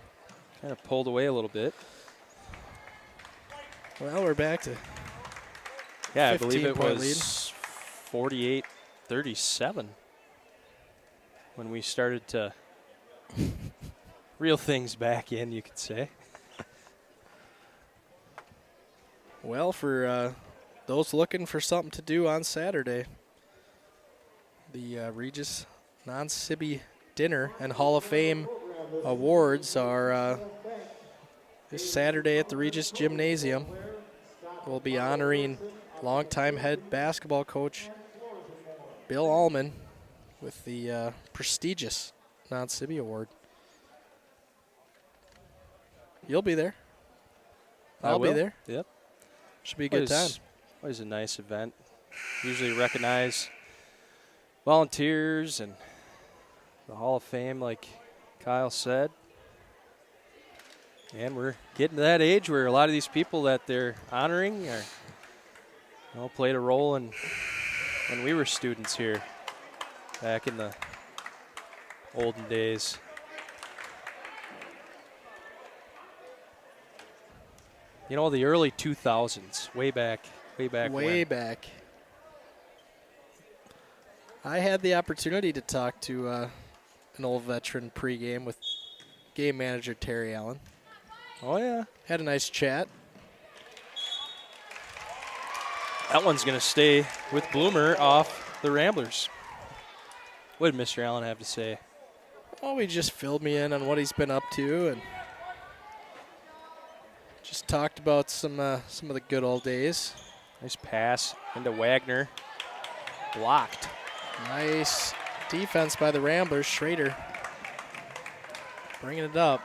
Kind of pulled away a little bit.
Well, we're back to
Yeah, I believe it
15-point
was 48-37 when we started to reel things back in, you could say.
Well, for those looking for something to do on Saturday, the Regis Non-Sibby Dinner and Hall of Fame Awards are this Saturday at the Regis Gymnasium. We'll be honoring longtime head basketball coach Bill Allman with the prestigious Non-Sibby Award. You'll be there. I'll be there.
Yep.
Should be a good time.
Always a nice event. Usually recognize volunteers and the Hall of Fame, like Kyle said. And we're getting to that age where a lot of these people that they're honoring are, played a role in when we were students here back in the olden days. The early 2000s, way back
Way
when.
back. I had the opportunity to talk to an old veteran pregame with game manager Terry Allen.
Oh, yeah.
Had a nice chat.
That one's going to stay with Bloomer off the Ramblers. What did Mr. Allen have to say?
Oh, he just filled me in on what he's been up to and just talked about some of the good old days.
Nice pass into Wagner. Blocked.
Nice defense by the Ramblers. Schrader bringing it up.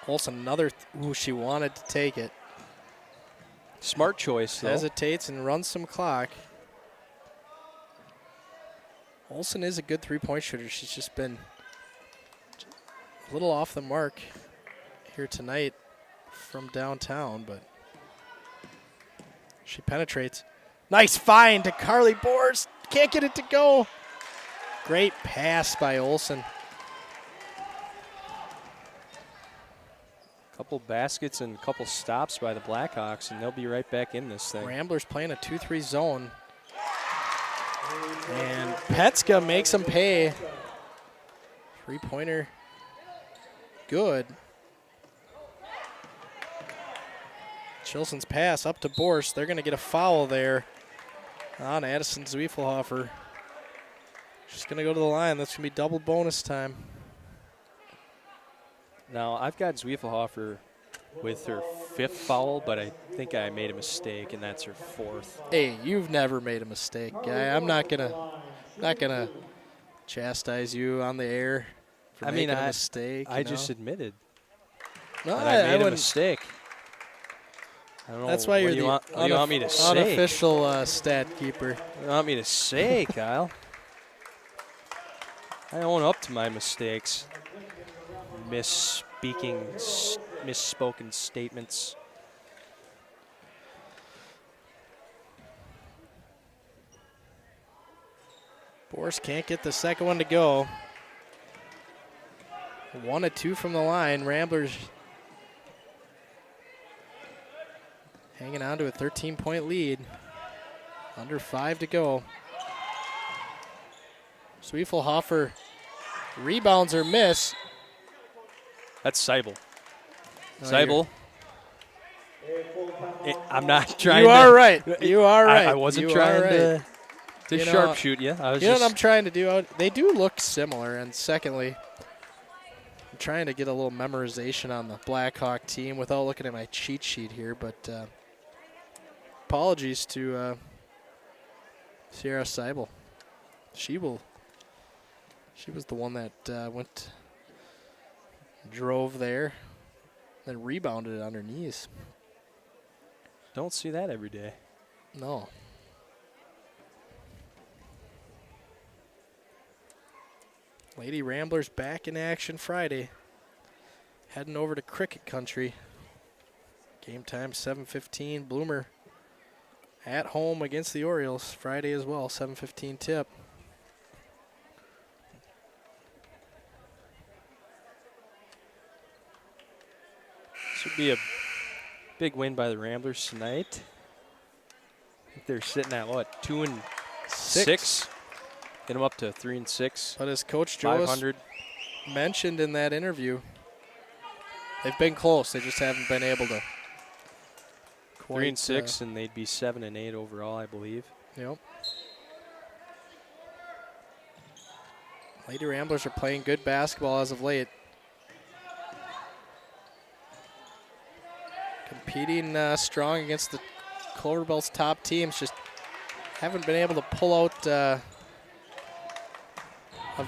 Olsen another. Ooh, she wanted to take it.
Smart choice, though.
Hesitates and runs some clock. Olsen is a good three-point shooter. She's just been a little off the mark here tonight from downtown, but she penetrates. Nice find to Carly Bors. Can't get it to go. Great pass by Olsen.
Couple baskets and a couple stops by the Blackhawks, and they'll be right back in this thing.
Ramblers playing a 2-3 zone. And Petska makes them pay. Three-pointer. Good. Chilson's pass up to Borst. They're going to get a foul there on Addison Zwiefelhofer. She's going to go to the line. That's going to be double bonus time.
Now, I've got Zwiefelhofer with her 5th foul, but I think I made a mistake, and that's her 4th.
Hey, you've never made a mistake, guy. I'm not gonna chastise you on the air for making a mistake.
I just admitted
no,
that I made a
wouldn't.
mistake. I don't know.
That's why you're the
what do you want me to say?
unofficial stat keeper.
What do you want me to say, Kyle? I own up to my mistakes. Misspoken statements.
Boris can't get the second one to go. 1-2 from the line. Ramblers hanging on to a 13-point lead. Under 5 to go. Zwiefelhofer rebounds or miss.
That's Seibel.
No,
Seibel. I'm not trying
You
to.
are right. You are right.
I wasn't
You
trying
are
to
You know,
sharpshoot you. I was
You know
just.
what I'm trying to do? They do look similar. And secondly, I'm trying to get a little memorization on the Blackhawk team without looking at my cheat sheet here. But apologies to Sierra Seibel. She was the one that drove there, then rebounded it on her knees.
Don't see that every day.
No. Lady Ramblers back in action Friday. Heading over to Cricket Country. Game time 7:15. Bloomer at home against the Orioles Friday as well. 7:15 tip.
This would be a big win by the Ramblers tonight. I think they're sitting at what, 2-6? Get them up to 3-6.
But as Coach Joe
500.
mentioned in that interview, they've been close. They just haven't been able to.
3-6, and they'd be 7-8 overall, I believe.
Yep. Lady Ramblers are playing good basketball as of late. Competing strong against the Clover Belt's top teams. Just haven't been able to pull out a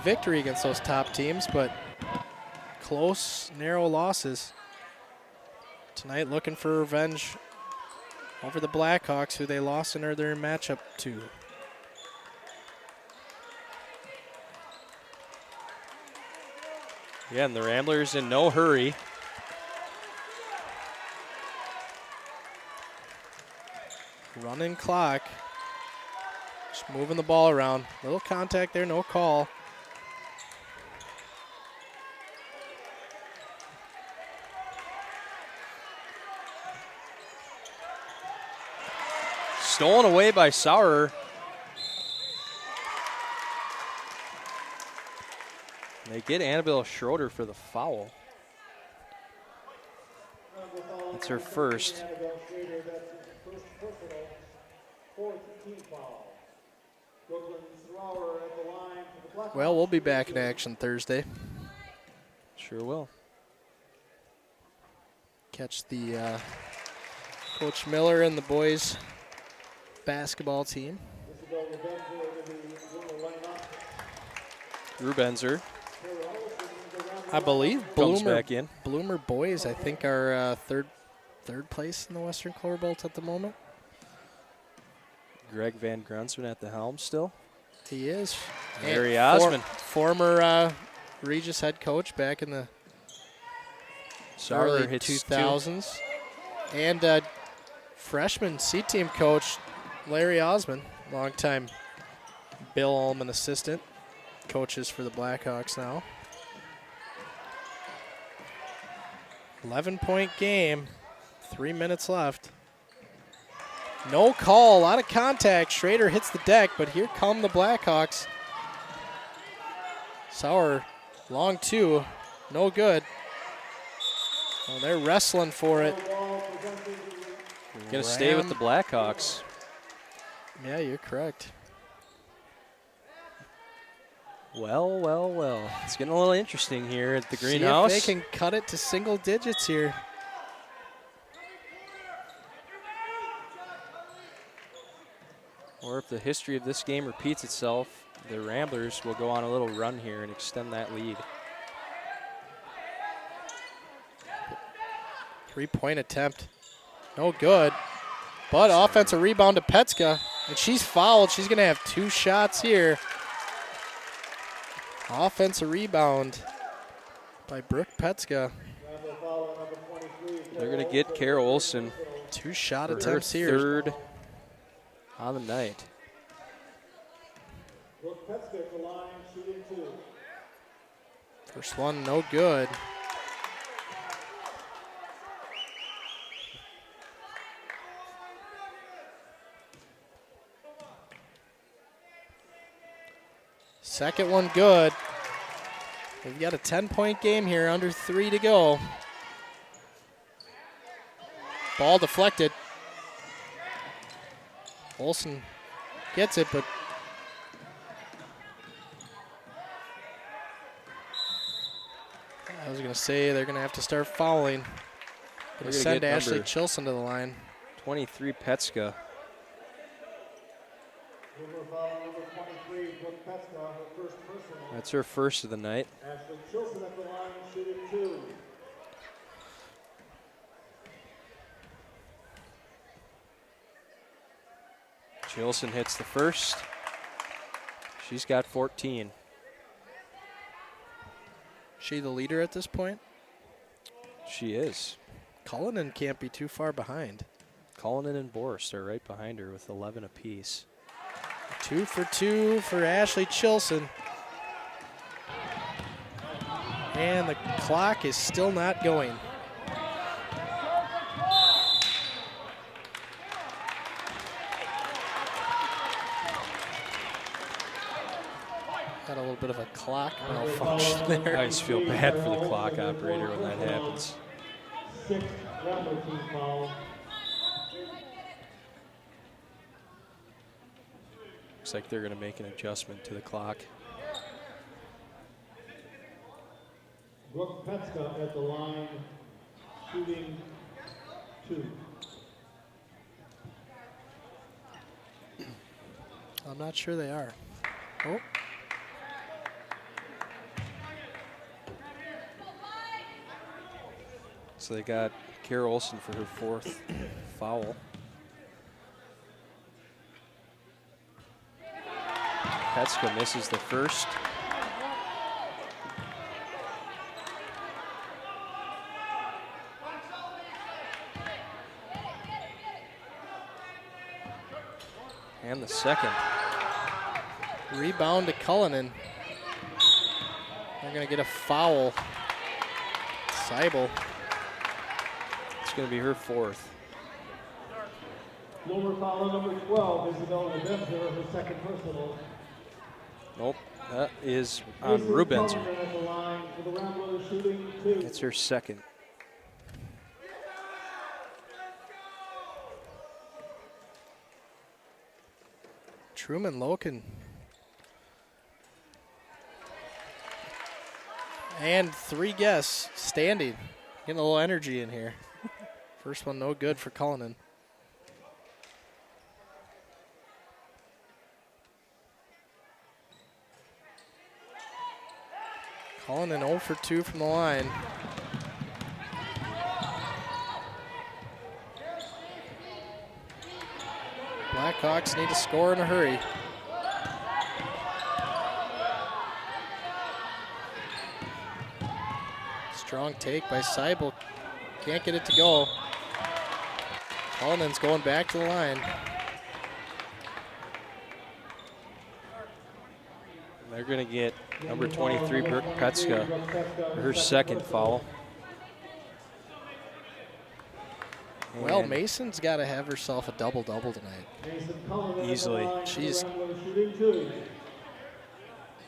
victory against those top teams, but close, narrow losses. Tonight looking for revenge over the Blackhawks, who they lost in their matchup to.
Yeah, and the Ramblers in no hurry.
Running clock. Just moving the ball around. Little contact there, no call.
Stolen away by Sauer. They get Annabelle Schroeder for the foul. That's her first.
Well, we'll be back in action Thursday.
Sure will.
Catch the Coach Miller and the boys basketball team.
Rubenzer
I believe
comes back in.
Bloomer boys, I think, are third place in the Western Clover Belt at the moment.
Greg Van Grunsven at the helm still.
He is.
Larry
And
Osmond.
Former Regis head coach back in the
Sauer
early
hits
2000s. And freshman C-team coach Larry Osmond, longtime Bill Ullman assistant, coaches for the Blackhawks now. 11-point game, 3 minutes left. No call, a lot of contact. Schrader hits the deck, but here come the Blackhawks. Sauer, long two, no good. Well, they're wrestling for it.
Gonna stay with the Blackhawks.
Yeah, you're correct.
Well, well, well. It's getting a little interesting here at the
See
greenhouse.
if they can cut it to single digits here.
Or if the history of this game repeats itself, the Ramblers will go on a little run here and extend that lead.
3-point attempt. No good. But offensive rebound to Petska. And she's fouled. She's going to have 2 shots here. Offensive rebound by Brooke Petska.
They're going to get Carol Olsen
2 shot
for
attempts
her
here.
third on the night.
First one, no good. Second one good. We've got a 10-point game here, under 3 to go. Ball deflected. Olsen gets it, but I was going to say they're going to have to start fouling. Going to send Ashley Chilson to the line.
23, Petska. That's her first of the night.
Ashley Chilson at the line, shooting 2.
Chilson hits the first. She's got 14.
She the leader at this point?
She is.
Cullinan can't be too far behind.
Cullinan and Borst are right behind her with 11 apiece.
2 for 2 for Ashley Chilson. And the clock is still not going. Got a little bit of a clock malfunction there.
I just feel bad for the clock operator when that happens.
6th Rambler team foul.
Looks like they're going to make an adjustment to the clock.
Brooke Petska at the line, shooting 2.
I'm not sure they are. Oh.
So they got Carol Olsen for her 4th foul. Petska misses the first. And the second.
Rebound to Cullinan. They're going to get a foul. Seibel.
It's going to be her 4th.
Bloomer foul number 12, Isabel Rubenzer, her 2nd personal.
Nope, that is on Rubenzer.
At the line for the Ramblers, shooting 2.
It's her 2nd.
Truman Loken. And 3 guests standing. Getting a little energy in here. First one no good for Cullinan. Cullinan 0 for 2 from the line. Blackhawks need to score in a hurry. Strong take by Seibel. Can't get it to go. Cullinan's going back to the line.
They're going to get number 23, Brooke Petska, her second foul.
Well,
And
Mason's got to have herself a double-double tonight.
easily.
She's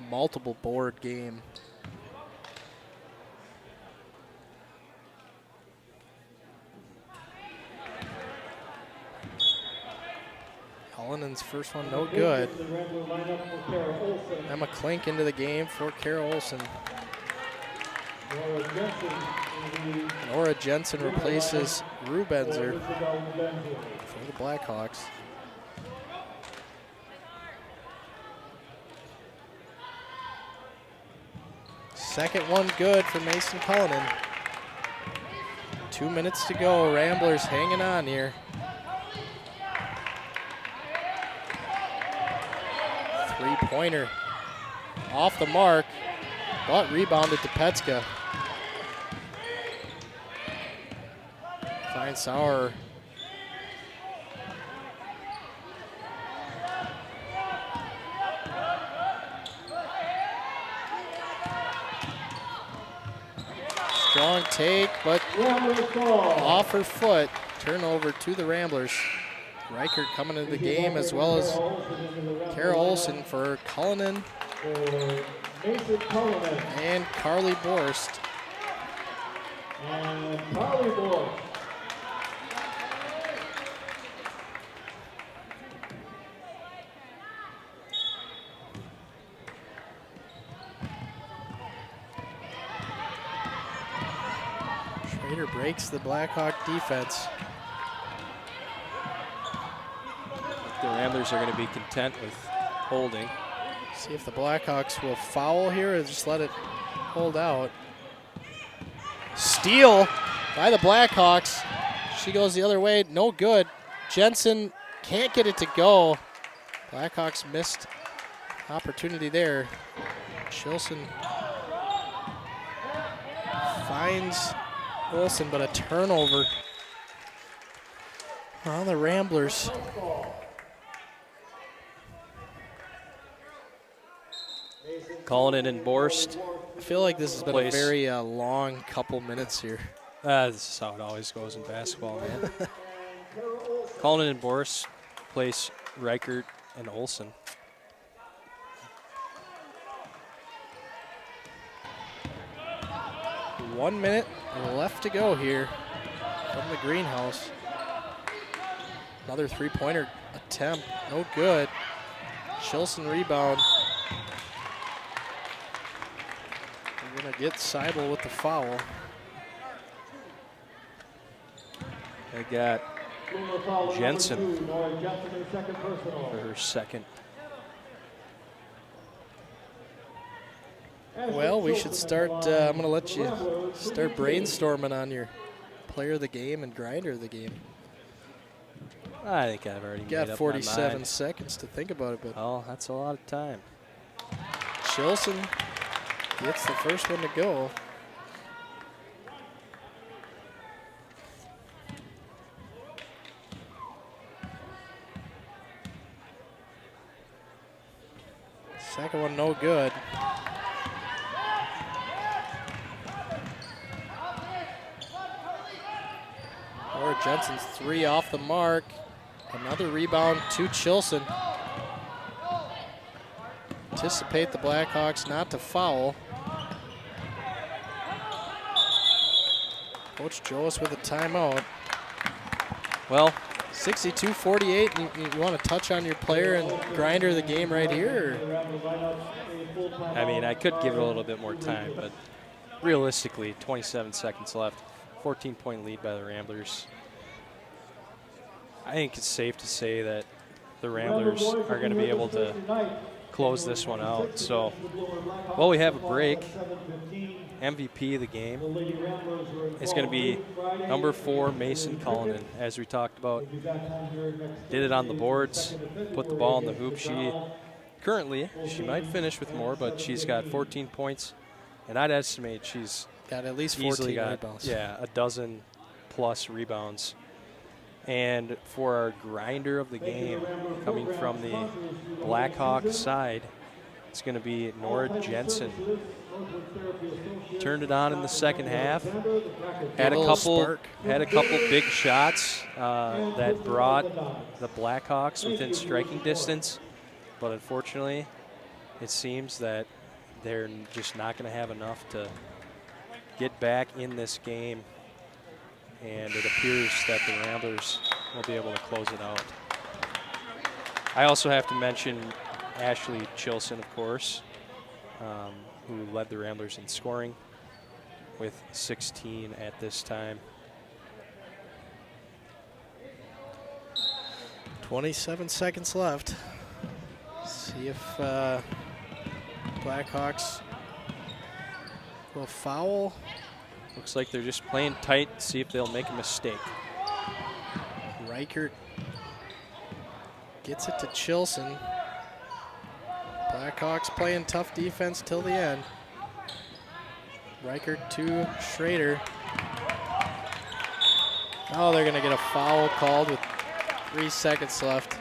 multiple board game. Cullinan's first one no good. Emma Klink into the game for Kara Olsen. Nora Jensen replaces Rubenzer for the Blackhawks. Second one good for Mason Cullinan. 2 minutes to go. Ramblers hanging on here. Three-pointer off the mark, but rebounded to Petska. Finds Sauer. Strong take, but off her foot. Turnover to the Ramblers. Reichert coming into the game, as well as Kara Olsen for Cullinan and Carly Borst. Schrader breaks the Blackhawk defense.
The Ramblers are going to be content with holding.
See if the Blackhawks will foul here or just let it hold out. Steal by the Blackhawks. She goes the other way, no good. Jensen can't get it to go. Blackhawks missed opportunity there. Chilson finds Olsen, but a turnover on the Ramblers.
Cullinan and Borst.
I feel like this has been a very long couple minutes here.
This is how it always goes in basketball, man. Cullinan and Borst place Reichert and Olsen.
One minute left to go here from the greenhouse. Another three-pointer attempt, no good. Chilson rebound. We're gonna get Seibel with the foul.
They got Jensen for her second.
Well, we should start, I'm gonna let you start brainstorming on your player of the game and grinder of the game.
I think I've already
Got
made up
47
my mind.
seconds to think about it, but
Oh, that's a lot of time.
Chilson gets the first one to go. Second one no good. Laura Jensen's three off the mark. Another rebound to Chilson. Anticipate the Blackhawks not to foul. Coach Joas with a timeout.
Well,
62-48. You want to touch on your player and grinder of the game right here?
I mean, I could give it a little bit more time, but realistically, 27 seconds left. 14-point lead by the Ramblers. I think it's safe to say that the Ramblers are going to be able to close this one out. So, while we have a break, MVP of the game is going to be number 4, Mason Cullinan. As we talked about, did it on the boards, put the ball in the hoop. Currently, she might finish with more, but she's got 14 points, and I'd estimate she's
got at least
easily
14
got,
rebounds.
yeah, a dozen plus rebounds. And for our grinder of the game, coming from the Blackhawk side, it's going to be Nora Jensen. Turned it on in the second half. Had a couple big shots that brought the Blackhawks within striking distance, but unfortunately, it seems that they're just not going to have enough to get back in this game, and it appears that the Ramblers will be able to close it out. I also have to mention Ashley Chilson, of course, who led the Ramblers in scoring with 16 at this time.
27 seconds left. See if Blackhawks will foul.
Looks like they're just playing tight, see if they'll make a mistake.
Reichert gets it to Chilson. Blackhawks playing tough defense till the end. Reichert to Schrader. Oh, they're going to get a foul called with 3 seconds left.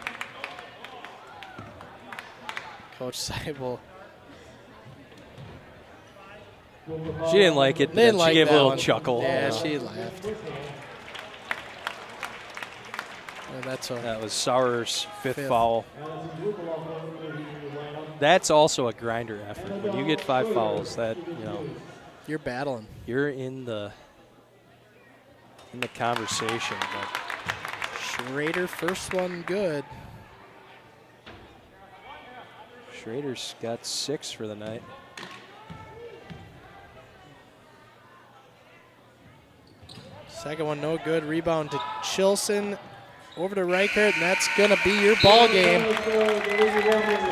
Coach Seibel.
She didn't like it, but she gave a little chuckle.
Yeah, she laughed. And
that was Sauer's fifth foul.
5th.
That's also a grinder effort. When you get 5 fouls, that, you know,
you're battling.
You're in the conversation. But
Schrader, first one good.
Schrader's got 6 for the night.
Second one no good. Rebound to Chilson. Over to Reichert, and that's going to be your ball game.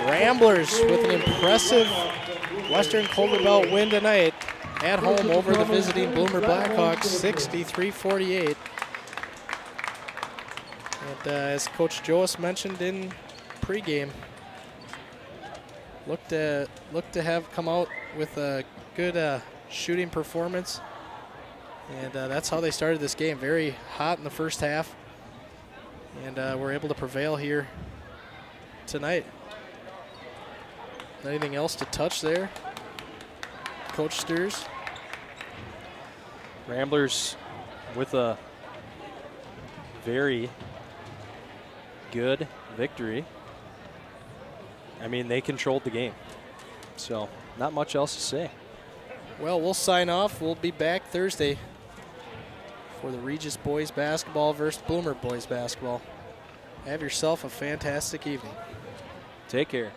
Ramblers with an impressive Western Culver Belt win tonight at home over the visiting Bloomer Blackhawks, 63-48. And as Coach Joas mentioned in pregame, look to have come out with a good shooting performance. And that's how they started this game. Very hot in the first half. And we're able to prevail here tonight. Anything else to touch there, Coach Steers?
Ramblers with a very good victory. I mean, they controlled the game. So, not much else to say.
Well, we'll sign off. We'll be back Thursday for the Regis boys basketball versus Bloomer boys basketball. Have yourself a fantastic evening.
Take care.